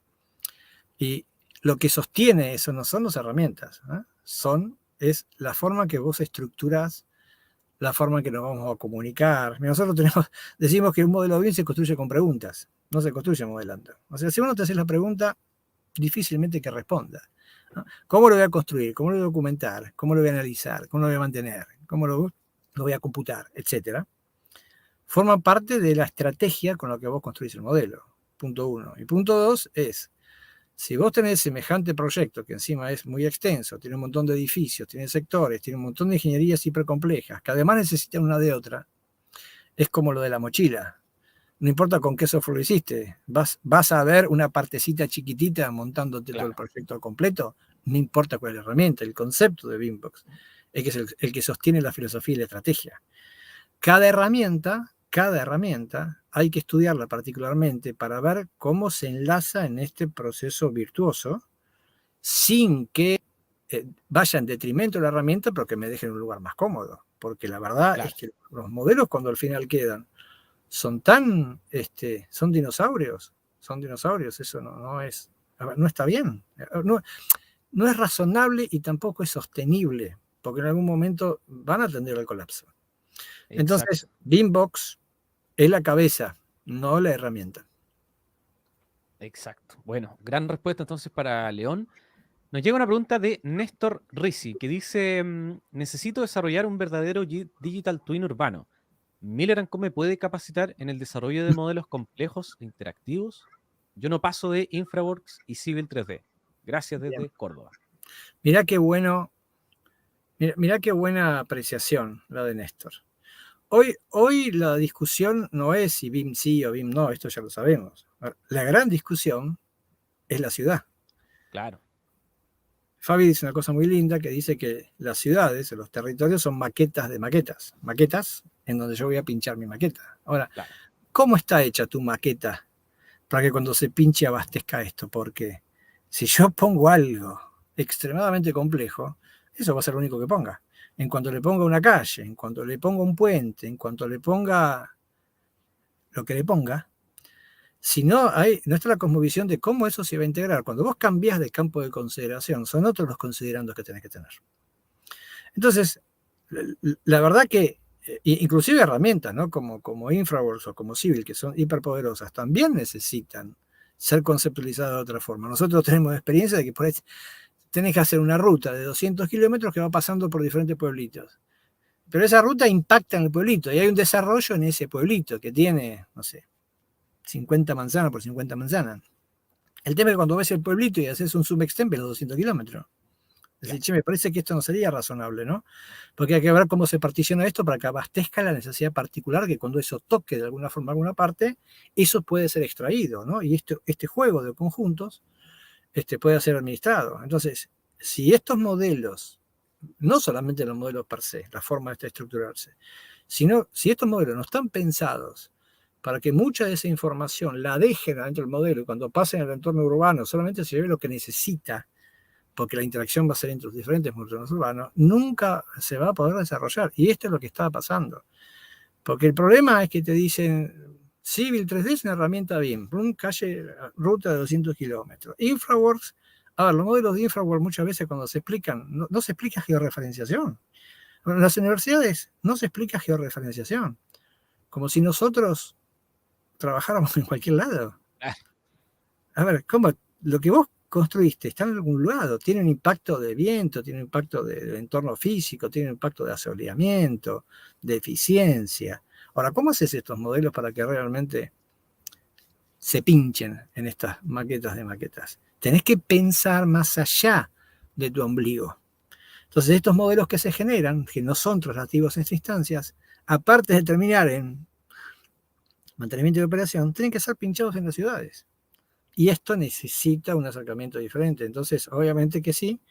Y lo que sostiene eso no son las herramientas, ¿eh? Es la forma que vos estructurás, la forma en que nos vamos a comunicar. Nosotros decimos que un modelo bien se construye con preguntas, no se construye modelando. O sea, si uno te hace la pregunta, difícilmente que responda, ¿no? ¿Cómo lo voy a construir? ¿Cómo lo voy a documentar? ¿Cómo lo voy a analizar? ¿Cómo lo voy a mantener? ¿Cómo lo voy a computar? Etcétera. Forman parte de la estrategia con la que vos construís el modelo. Punto 1. Y punto 2 es, si vos tenés semejante proyecto, que encima es muy extenso, tiene un montón de edificios, tiene sectores, tiene un montón de ingenierías hipercomplejas, que además necesitan una de otra, es como lo de la mochila. No importa con qué software lo hiciste, vas a ver una partecita chiquitita montándote todo el proyecto completo, no importa cuál es la herramienta, el concepto de Beambox es que es el que sostiene la filosofía y la estrategia. Cada herramienta hay que estudiarla particularmente para ver cómo se enlaza en este proceso virtuoso sin que vaya en detrimento de la herramienta, pero que me deje en un lugar más cómodo. Porque la verdad es que los modelos cuando al final quedan son son dinosaurios, eso no está bien, no es razonable y tampoco es sostenible, porque en algún momento van a tender al colapso. Entonces, Beambox es la cabeza, no la herramienta. Exacto. Bueno, gran respuesta entonces para León. Nos llega una pregunta de Néstor Rizzi que dice, necesito desarrollar un verdadero digital twin urbano. ¿Miller Co me puede capacitar en el desarrollo de modelos complejos e interactivos? Yo no paso de Infraworks y Civil 3D. Gracias desde Córdoba. Mirá qué bueno, mirá qué buena apreciación la de Néstor. Hoy la discusión no es si BIM sí o BIM no, esto ya lo sabemos. La gran discusión es la ciudad. Claro. Fabi dice una cosa muy linda que dice que las ciudades o los territorios son maquetas de maquetas. Maquetas en donde yo voy a pinchar mi maqueta. Ahora, ¿cómo está hecha tu maqueta para que cuando se pinche abastezca esto? Porque si yo pongo algo extremadamente complejo, eso va a ser lo único que ponga. En cuanto le ponga una calle, en cuanto le ponga un puente, en cuanto le ponga lo que le ponga, si no está la cosmovisión de cómo eso se va a integrar. Cuando vos cambiás de campo de consideración, son otros los considerandos que tenés que tener. Entonces, la verdad que, inclusive herramientas, ¿no? como Infraworks o como Civil, que son hiperpoderosas, también necesitan ser conceptualizadas de otra forma. Nosotros tenemos experiencia de que por ahí tenés que hacer una ruta de 200 kilómetros que va pasando por diferentes pueblitos. Pero esa ruta impacta en el pueblito y hay un desarrollo en ese pueblito que tiene, no sé, 50 manzanas por 50 manzanas. El tema es que cuando ves el pueblito y haces un zoom extend, ves los 200 kilómetros. Es decir, che, me parece que esto no sería razonable, ¿no? Porque hay que ver cómo se particiona esto para que abastezca la necesidad particular, que cuando eso toque de alguna forma alguna parte, eso puede ser extraído, ¿no? Y este juego de conjuntos puede ser administrado. Entonces, si estos modelos, no solamente los modelos per se, la forma de estructurarse, sino si estos modelos no están pensados para que mucha de esa información la dejen dentro del modelo y cuando pasen al entorno urbano solamente se ve lo que necesita, porque la interacción va a ser entre los diferentes entornos urbanos, nunca se va a poder desarrollar. Y esto es lo que está pasando. Porque el problema es que te dicen, Civil 3D es una herramienta BIM, calle, ruta de 200 kilómetros. Infraworks A ver, los modelos de infraworld muchas veces cuando se explican, no se explica georreferenciación. En las universidades no se explica georreferenciación. Como si nosotros trabajáramos en cualquier lado. Ah, A ver, ¿cómo? Lo que vos construiste está en algún lado, tiene un impacto de viento, tiene un impacto de entorno físico, tiene un impacto de asoleamiento, de eficiencia. Ahora, ¿cómo haces estos modelos para que realmente se pinchen en estas maquetas de maquetas? Tenés que pensar más allá de tu ombligo. Entonces, estos modelos que se generan, que no son traslativos a estas instancias, aparte de terminar en mantenimiento de operación, tienen que ser pinchados en las ciudades. Y esto necesita un acercamiento diferente. Entonces, obviamente que sí,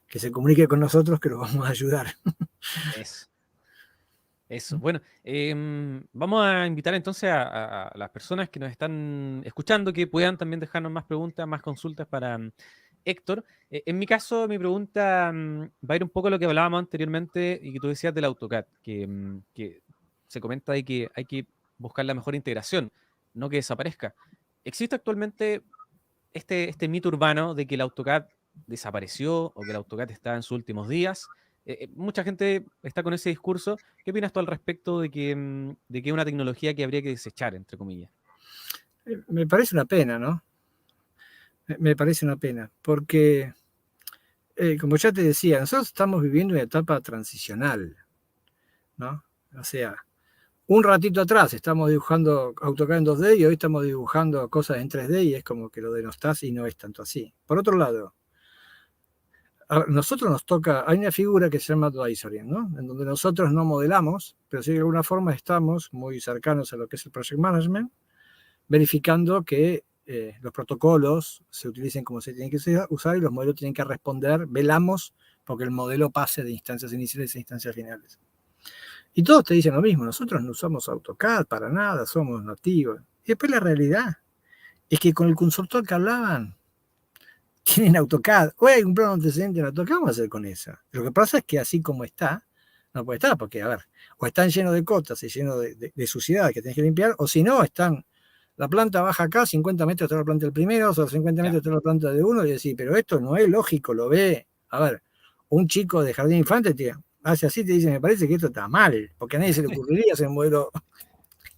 que se comunique con nosotros que lo vamos a ayudar. eso. Eso. Bueno, vamos a invitar entonces a las personas que nos están escuchando que puedan también dejarnos más preguntas, más consultas para Héctor. En mi caso, mi pregunta va a ir un poco a lo que hablábamos anteriormente y que tú decías del AutoCAD, que se comenta de que hay que buscar la mejor integración, no que desaparezca. ¿Existe actualmente este mito urbano de que el AutoCAD desapareció o que el AutoCAD está en sus últimos días? Mucha gente está con ese discurso. ¿Qué opinas tú al respecto de que es una tecnología que habría que desechar, entre comillas? Me parece una pena, ¿no? Me parece una pena, porque, como ya te decía, nosotros estamos viviendo una etapa transicional, ¿no? O sea, un ratito atrás estamos dibujando AutoCAD en 2D y hoy estamos dibujando cosas en 3D y es como que lo denostás y no es tanto así. Por otro lado, a nosotros nos toca, hay una figura que se llama advisory, ¿no? En donde nosotros no modelamos, pero sí de alguna forma estamos muy cercanos a lo que es el project management, verificando que los protocolos se utilicen como se tienen que usar y los modelos tienen que responder, velamos porque el modelo pase de instancias iniciales a instancias finales. Y todos te dicen lo mismo, nosotros no usamos AutoCAD para nada, somos nativos. Y después la realidad es que con el consultor que hablaban, tienen AutoCAD, o hay un plano antecedente en AutoCAD, ¿qué vamos a hacer con eso? Lo que pasa es que así como está, no puede estar, porque, a ver, o están llenos de cotas y llenos de suciedad que tenés que limpiar, o si no, están, la planta baja acá, 50 metros está la planta del primero, o 50 metros Claro. está la planta de uno, y decís, pero esto no es lógico, lo ve, a ver, un chico de jardín infante te hace así, te dice, me parece que esto está mal, porque a nadie se le ocurriría hacer un modelo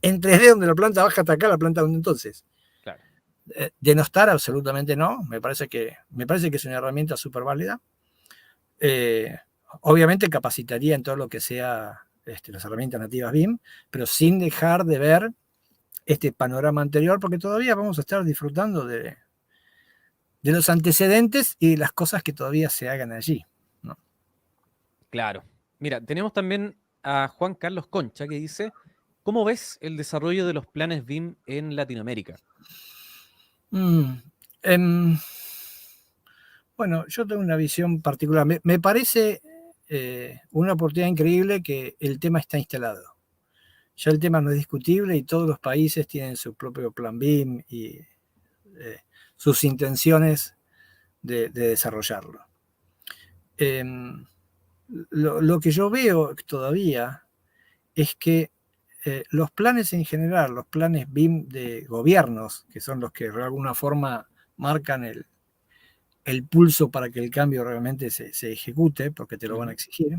en 3D donde la planta baja hasta acá, la planta donde entonces. Claro. Denostar absolutamente no, me parece que es una herramienta súper válida. Obviamente capacitaría en todo lo que sea las herramientas nativas BIM, pero sin dejar de ver este panorama anterior, porque todavía vamos a estar disfrutando de los antecedentes y de las cosas que todavía se hagan allí, ¿no? Claro. Mira, tenemos también a Juan Carlos Concha que dice, ¿cómo ves el desarrollo de los planes BIM en Latinoamérica? Mm, em, bueno, yo tengo una visión particular. Me parece una oportunidad increíble que el tema está instalado. Ya el tema no es discutible y todos los países tienen su propio plan BIM y sus intenciones de desarrollarlo. Lo que yo veo todavía es que los planes en general, los planes BIM de gobiernos, que son los que de alguna forma marcan el pulso para que el cambio realmente se ejecute, porque te lo van a exigir,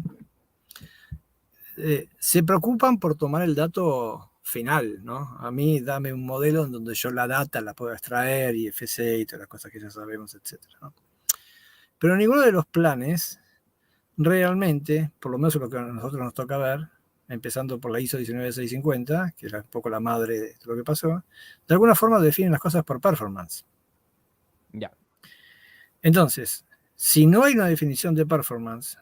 se preocupan por tomar el dato final, ¿no? A mí dame un modelo en donde yo la data la puedo extraer, y IFC y todas las cosas que ya sabemos, etc., ¿no? Pero ninguno de los planes realmente, por lo menos lo que a nosotros nos toca ver, empezando por la ISO 19650, que es un poco la madre de lo que pasó, de alguna forma definen las cosas por performance. Ya. Entonces, si no hay una definición de performance,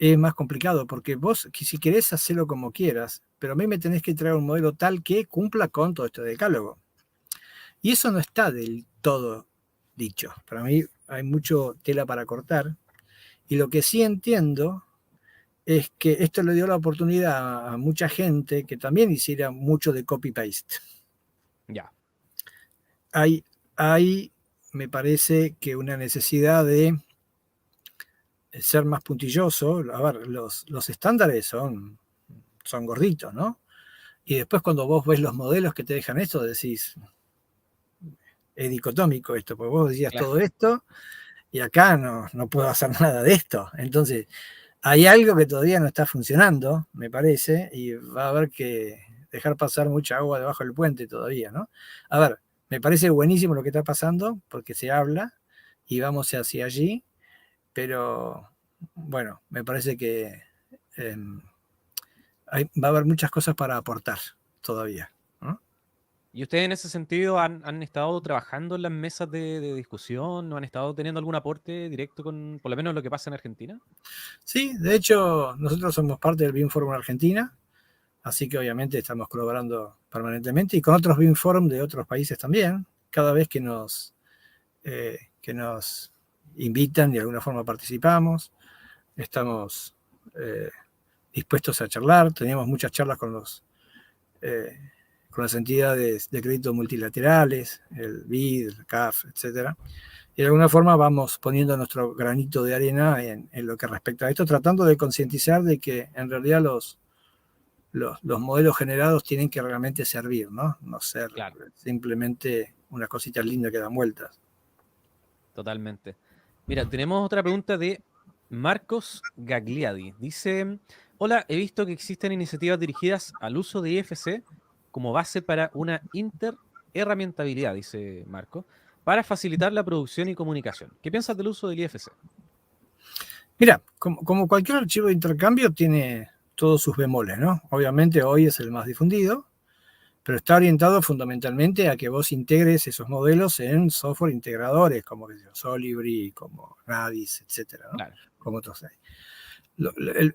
es más complicado, porque vos, si querés, hacerlo como quieras, pero a mí me tenés que traer un modelo tal que cumpla con todo este decálogo. Y eso no está del todo dicho. Para mí hay mucho tela para cortar. Y lo que sí entiendo es que esto le dio la oportunidad a mucha gente que también hiciera mucho de copy-paste. Ya. Hay, me parece que una necesidad de ser más puntilloso. A ver, los estándares son gorditos, ¿no? Y después cuando vos ves los modelos que te dejan esto, decís, es dicotómico esto, porque vos decías Claro. todo esto Y acá no puedo hacer nada de esto. Entonces, hay algo que todavía no está funcionando, me parece, y va a haber que dejar pasar mucha agua debajo del puente todavía, ¿no? A ver, me parece buenísimo lo que está pasando, porque se habla y vamos hacia allí, pero bueno, me parece que eh, va a haber muchas cosas para aportar todavía, ¿no? ¿Y ustedes en ese sentido han estado trabajando en las mesas de discusión? ¿No han estado teniendo algún aporte directo con, por lo menos, lo que pasa en Argentina? Sí, de hecho, nosotros somos parte del BIM Forum Argentina, así que obviamente estamos colaborando permanentemente y con otros BIM Forum de otros países también, cada vez que nos invitan y de alguna forma participamos, estamos dispuestos a charlar, teníamos muchas charlas con las entidades de crédito multilaterales, el BID, el CAF, etcétera. Y de alguna forma vamos poniendo nuestro granito de arena en lo que respecta a esto, tratando de concientizar de que en realidad los modelos generados tienen que realmente servir, ¿no? No ser Claro, simplemente unas cositas lindas que dan vueltas. totalmente. Mira, tenemos otra pregunta de Marcos Gagliardi. Dice, hola, he visto que existen iniciativas dirigidas al uso de IFC como base para una interherramientabilidad, dice Marco, para facilitar la producción y comunicación. ¿Qué piensas del uso del IFC? Mira, como cualquier archivo de intercambio tiene todos sus bemoles, ¿no? Obviamente hoy es el más difundido, pero está orientado fundamentalmente a que vos integres esos modelos en software integradores como Solibri, como Radis, etcétera, ¿no? Claro, Como otros hay.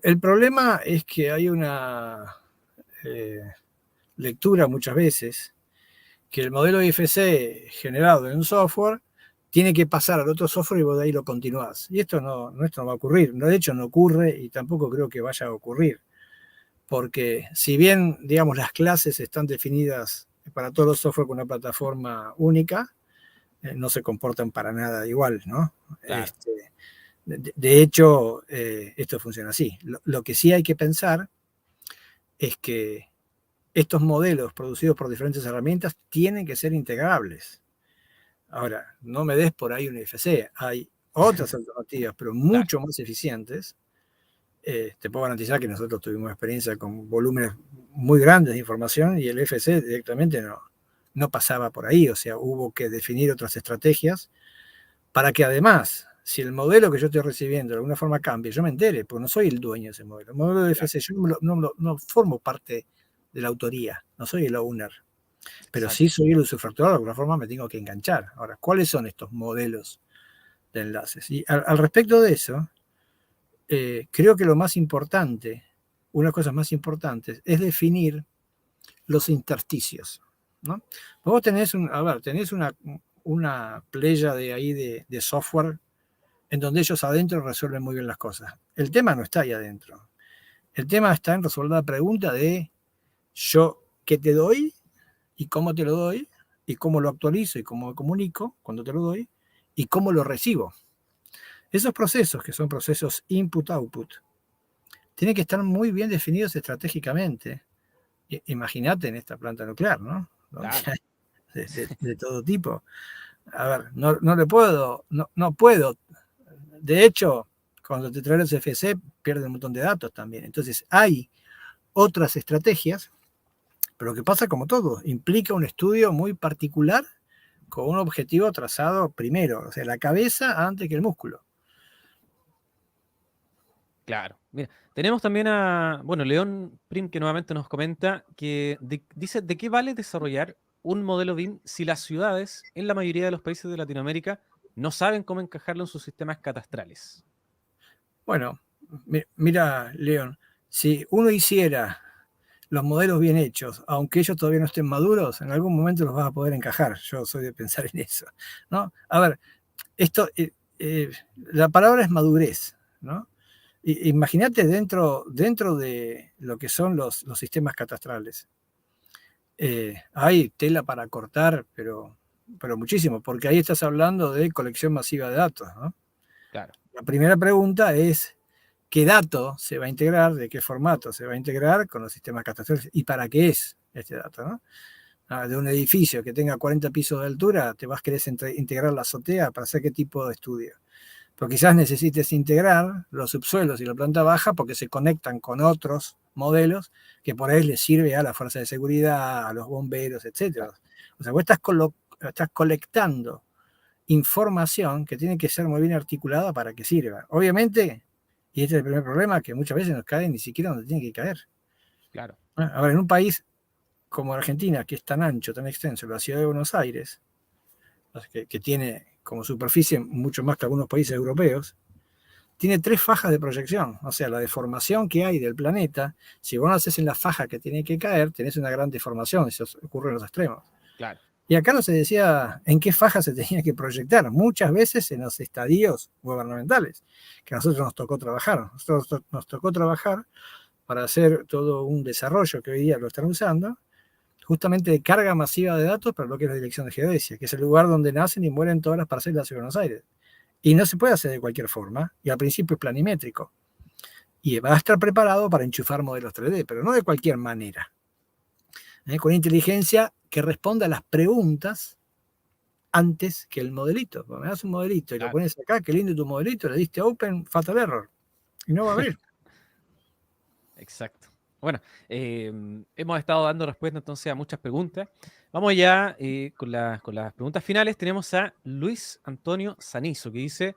El problema es que hay una lectura muchas veces que el modelo IFC generado en un software tiene que pasar al otro software y vos de ahí lo continuás. Y esto no va a ocurrir. De hecho, no ocurre y tampoco creo que vaya a ocurrir. Porque si bien, digamos, las clases están definidas para todos los software con una plataforma única, no se comportan para nada igual, ¿no? claro. De hecho, esto funciona así. Lo que sí hay que pensar es que estos modelos producidos por diferentes herramientas tienen que ser integrables. Ahora, no me des por ahí un IFC, hay otras alternativas, pero Claro, mucho más eficientes. Te puedo garantizar que nosotros tuvimos experiencia con volúmenes muy grandes de información y el IFC directamente no pasaba por ahí, o sea, hubo que definir otras estrategias para que además, si el modelo que yo estoy recibiendo de alguna forma cambie, yo me entere, porque no soy el dueño de ese modelo. El modelo de claro, IFC, yo no formo parte de la autoría, no soy el owner, pero sí exacto. soy el usufructuador, de alguna forma me tengo que enganchar. Ahora, ¿cuáles son estos modelos de enlaces? Y al respecto de eso, creo que lo más importante, una de las cosas más importantes, es definir los intersticios, ¿no? Vos tenés, tenés una playa de ahí de software en donde ellos adentro resuelven muy bien las cosas. El tema no está ahí adentro. El tema está en resolver la pregunta de yo qué te doy y cómo te lo doy y cómo lo actualizo y cómo me comunico cuando te lo doy y cómo lo recibo. Esos procesos, que son procesos input-output, tienen que estar muy bien definidos estratégicamente. Imagínate en esta planta nuclear, ¿no? Donde Claro. hay de todo tipo. A ver, no le puedo, no puedo. De hecho, cuando te traes el CFC, pierde un montón de datos también. Entonces, hay otras estrategias, pero lo que pasa como todo, implica un estudio muy particular con un objetivo trazado primero, o sea, la cabeza antes que el músculo. Claro. Mira, tenemos también a, bueno, León Prim que nuevamente nos comenta que dice, ¿de qué vale desarrollar un modelo BIM si las ciudades, en la mayoría de los países de Latinoamérica, no saben cómo encajarlo en sus sistemas catastrales? Bueno, mira, León, si uno hiciera los modelos bien hechos, aunque ellos todavía no estén maduros, en algún momento los vas a poder encajar. Yo soy de pensar en eso, ¿no? A ver, esto, la palabra es madurez, ¿no? Imagínate dentro de lo que son los sistemas catastrales. Hay tela para cortar, pero muchísimo, porque ahí estás hablando de colección masiva de datos, ¿no? Claro, La primera pregunta es, ¿qué dato se va a integrar? ¿De qué formato se va a integrar con los sistemas catastrales? ¿Y para qué es este dato? ¿No? de un edificio que tenga 40 pisos de altura, te vas a querer integrar la azotea para hacer qué tipo de estudio. Pero quizás necesites integrar los subsuelos y la planta baja porque se conectan con otros modelos que por ahí les sirve a la fuerza de seguridad, a los bomberos, etc. O sea, vos estás colectando información que tiene que ser muy bien articulada para que sirva. Obviamente, y este es el primer problema, que muchas veces nos caen ni siquiera donde tiene que caer. Claro. Ahora, en un país como Argentina, que es tan ancho, tan extenso, la ciudad de Buenos Aires, que tiene como superficie mucho más que algunos países europeos, tiene 3 fajas de proyección. O sea, la deformación que hay del planeta, si vos no haces en la faja que tiene que caer, tenés una gran deformación, eso ocurre en los extremos. Claro. Y acá no se decía en qué faja se tenía que proyectar, muchas veces en los estadios gubernamentales, que a nosotros nos tocó trabajar. Nosotros nos tocó trabajar para hacer todo un desarrollo que hoy día lo están usando, justamente de carga masiva de datos para lo que es la Dirección de Geodesia, que es el lugar donde nacen y mueren todas las parcelas de Buenos Aires. Y no se puede hacer de cualquier forma, y al principio es planimétrico. Y va a estar preparado para enchufar modelos 3D, pero no de cualquier manera. Con inteligencia que responda a las preguntas antes que el modelito. Cuando me das un modelito y lo pones acá, qué lindo tu modelito, le diste open, fatal error. Y no va a abrir. Exacto. Bueno, hemos estado dando respuesta entonces a muchas preguntas. Vamos ya con las preguntas finales. Tenemos a Luis Antonio Sanizo que dice,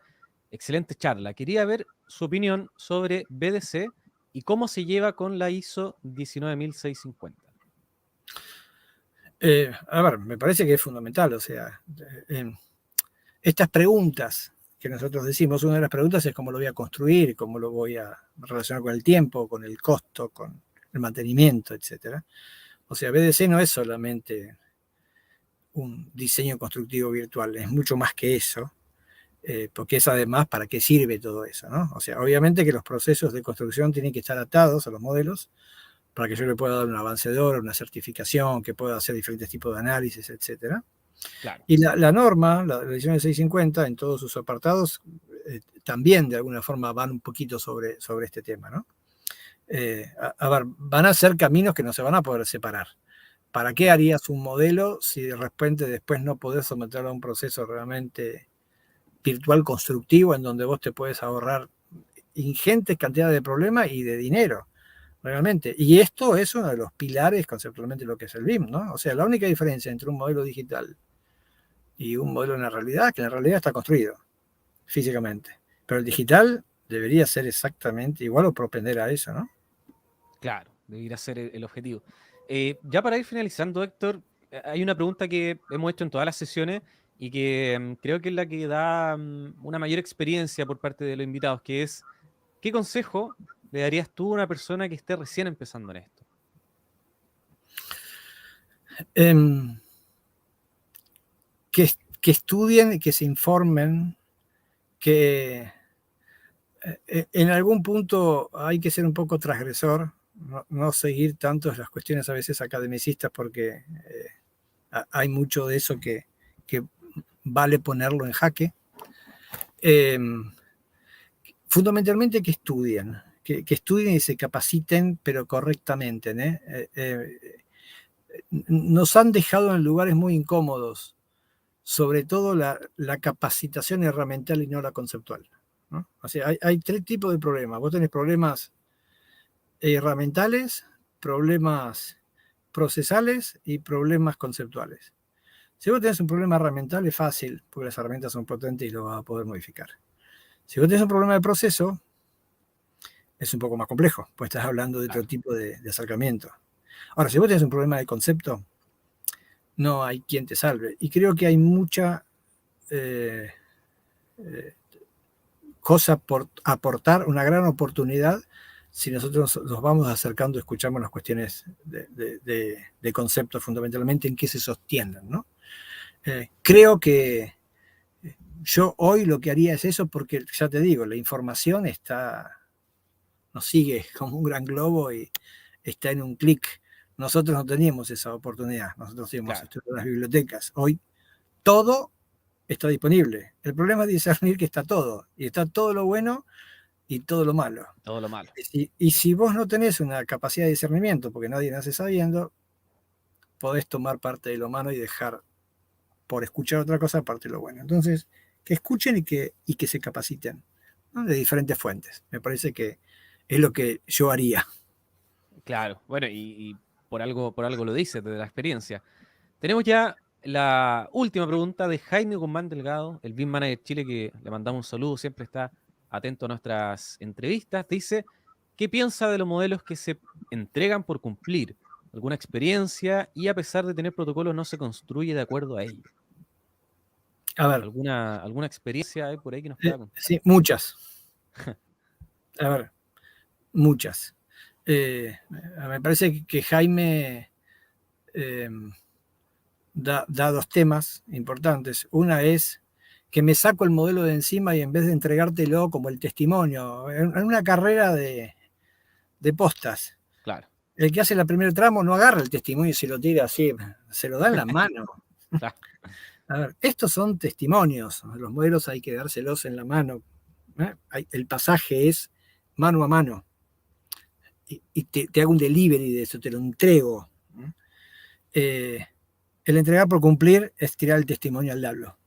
excelente charla. Quería ver su opinión sobre BDC y cómo se lleva con la ISO 19650. A ver, me parece que es fundamental. O sea, estas preguntas que nosotros decimos, una de las preguntas es cómo lo voy a construir, cómo lo voy a relacionar con el tiempo, con el costo, con el mantenimiento, etc. O sea, BDC no es solamente un diseño constructivo virtual, es mucho más que eso, porque es además para qué sirve todo eso, ¿no? O sea, obviamente que los procesos de construcción tienen que estar atados a los modelos para que yo le pueda dar un avancedor, una certificación, que pueda hacer diferentes tipos de análisis, etc. Claro. Y la norma, la edición de 650, en todos sus apartados, también de alguna forma van un poquito sobre este tema, ¿no? A ver, van a ser caminos que no se van a poder separar. ¿Para qué harías un modelo si de repente después no podés someterlo a un proceso realmente virtual constructivo en donde vos te puedes ahorrar ingentes cantidades de problemas y de dinero, realmente? Y esto es uno de los pilares conceptualmente de lo que es el BIM, ¿no? O sea, la única diferencia entre un modelo digital y un modelo en la realidad es que en la realidad está construido físicamente, pero el digital debería ser exactamente igual o propender a eso, ¿no? Claro, debería ser el objetivo. Ya para ir finalizando, Héctor, hay una pregunta que hemos hecho en todas las sesiones y que creo que es la que da una mayor experiencia por parte de los invitados, que es, ¿qué consejo le darías tú a una persona que esté recién empezando en esto? Que estudien, que se informen, que en algún punto hay que ser un poco transgresor, no seguir tanto las cuestiones a veces academicistas, porque hay mucho de eso que vale ponerlo en jaque. Fundamentalmente que estudien, que estudien y se capaciten, pero correctamente, ¿no? Nos han dejado en lugares muy incómodos, sobre todo la capacitación herramental y no la conceptual, ¿no? O sea, hay 3 tipos de problemas. Vos tenés problemas herramientales, problemas procesales y problemas conceptuales. Si vos tenés un problema herramiental es fácil, porque las herramientas son potentes y lo vas a poder modificar. Si vos tenés un problema de proceso, es un poco más complejo, pues estás hablando de otro tipo de acercamiento. Ahora, si vos tenés un problema de concepto, no hay quien te salve. Y creo que hay mucha cosa por aportar, una gran oportunidad, si nosotros nos vamos acercando, escuchamos las cuestiones de conceptos fundamentalmente en qué se sostienen, ¿no? Creo que yo hoy lo que haría es eso, porque ya te digo, la información nos sigue como un gran globo y está en un clic. Nosotros no teníamos esa oportunidad, nosotros íbamos a estudiar las bibliotecas. Hoy todo está disponible. El problema es discernir que está todo, y está todo lo bueno y todo lo malo. Todo lo malo. Y si vos no tenés una capacidad de discernimiento, porque nadie nace sabiendo, podés tomar parte de lo malo y dejar, por escuchar otra cosa, parte de lo bueno. Entonces, que escuchen y que se capaciten, ¿no? De diferentes fuentes. Me parece que es lo que yo haría. Claro, bueno, y por algo lo dices, desde la experiencia. Tenemos ya la última pregunta de Jaime Guzmán Delgado, el BIM Manager Chile, que le mandamos un saludo, siempre está atento a nuestras entrevistas. Dice, ¿qué piensa de los modelos que se entregan por cumplir? ¿Alguna experiencia? Y a pesar de tener protocolos, no se construye de acuerdo a ello. A ver, ¿Alguna experiencia hay por ahí que nos pueda contar? sí, muchas. A ver, muchas. Me parece que Jaime eh, da dos temas importantes. Una es que me saco el modelo de encima y en vez de entregártelo como el testimonio, en una carrera de postas, Claro, el que hace el primer tramo no agarra el testimonio y se lo tira así, se lo da en la mano. claro, A ver, estos son testimonios, los modelos hay que dárselos en la mano. El pasaje es mano a mano y te hago un delivery de eso, te lo entrego. El entregar por cumplir es tirar el testimonio al diablo.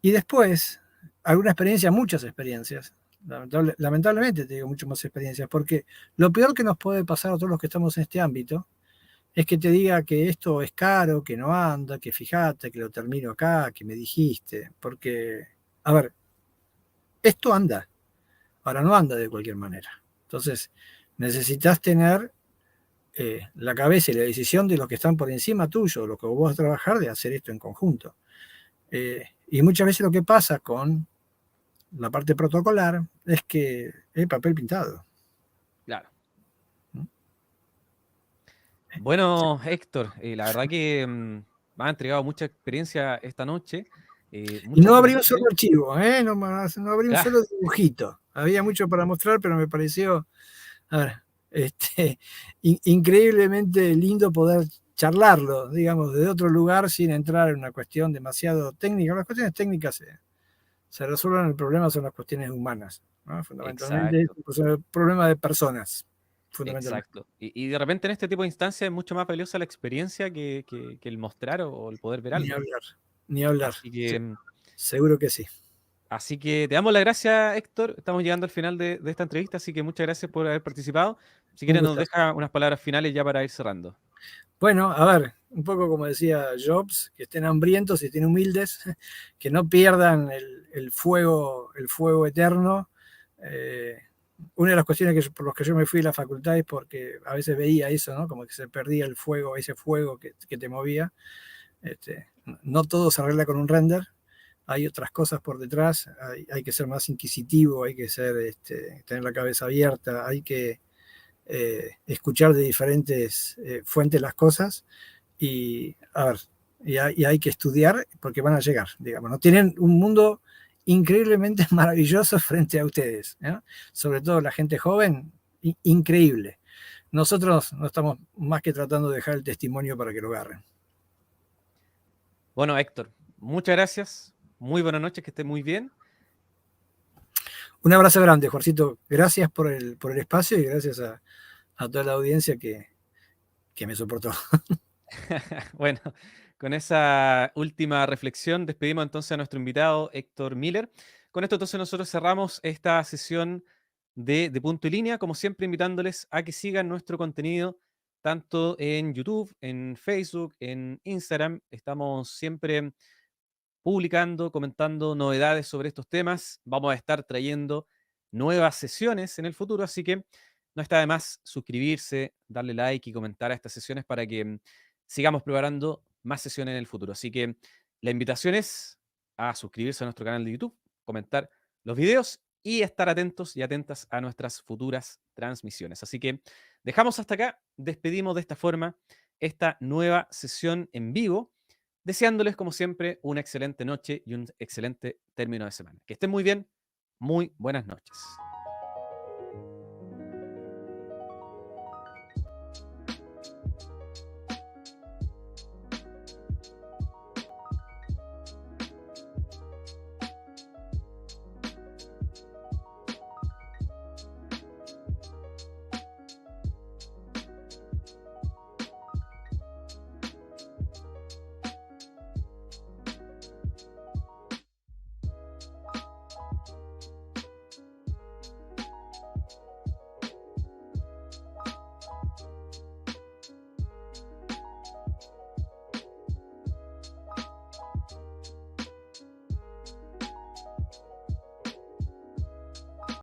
Y después, alguna experiencia, muchas experiencias. Lamentablemente te digo muchas más experiencias, porque lo peor que nos puede pasar a todos los que estamos en este ámbito es que te diga que esto es caro, que no anda, que fíjate, que lo termino acá, que me dijiste. Porque, a ver, esto anda, ahora no anda de cualquier manera. Entonces, necesitas tener la cabeza y la decisión de los que están por encima tuyo, lo que vos vas a trabajar, de hacer esto en conjunto. Y muchas veces lo que pasa con la parte protocolar es que es papel pintado. claro. ¿No? Bueno, Héctor, la verdad que me ha entregado mucha experiencia esta noche, Y mucha no abrí un solo información. archivo, no abrí un Claro, solo dibujito. Había mucho para mostrar, pero me pareció, a ver, increíblemente lindo poder charlarlo, digamos, desde otro lugar sin entrar en una cuestión demasiado técnica. Las cuestiones técnicas se resuelven, el problema son las cuestiones humanas, ¿no? Fundamentalmente exacto. es un problema de personas, fundamentalmente. Exacto. Y de repente en este tipo de instancias es mucho más valiosa la experiencia que el mostrar o el poder ver Ni algo. hablar, ni hablar. Así Sí, que, seguro que sí. así que te damos las gracias, Héctor. Estamos llegando al final de esta entrevista, así que muchas gracias por haber participado. Si Un quieres nos gustazo. deja unas palabras finales ya para ir cerrando. Bueno, a ver, un poco como decía Jobs, que estén hambrientos y estén humildes, que no pierdan el fuego eterno. Eh, una de las cuestiones por las que yo me fui a la facultad es porque a veces veía eso, ¿no? Como que se perdía el fuego, ese fuego que te movía. No todo se arregla con un render, hay otras cosas por detrás, hay que ser más inquisitivo, hay que tener la cabeza abierta, hay que escuchar de diferentes fuentes las cosas y, a ver, y hay que estudiar porque van a llegar, digamos, ¿no? Tienen un mundo increíblemente maravilloso frente a ustedes, ¿no? Sobre todo la gente joven, increíble. Nosotros no estamos más que tratando de dejar el testimonio para que lo agarren. Bueno, Héctor, muchas gracias. Muy buenas noches, que estés muy bien. Un abrazo grande, Juancito. Gracias por el espacio y gracias a toda la audiencia que me soportó. Bueno, con esa última reflexión despedimos entonces a nuestro invitado Héctor Miller. Con esto entonces nosotros cerramos esta sesión de Punto y Línea, como siempre invitándoles a que sigan nuestro contenido tanto en YouTube, en Facebook, en Instagram. Estamos siempre publicando, comentando novedades sobre estos temas. Vamos a estar trayendo nuevas sesiones en el futuro, así que no está de más suscribirse, darle like y comentar a estas sesiones para que sigamos preparando más sesiones en el futuro. Así que la invitación es a suscribirse a nuestro canal de YouTube, comentar los videos y estar atentos y atentas a nuestras futuras transmisiones. Así que dejamos hasta acá, despedimos de esta forma esta nueva sesión en vivo, deseándoles como siempre una excelente noche y un excelente término de semana. Que estén muy bien, muy buenas noches.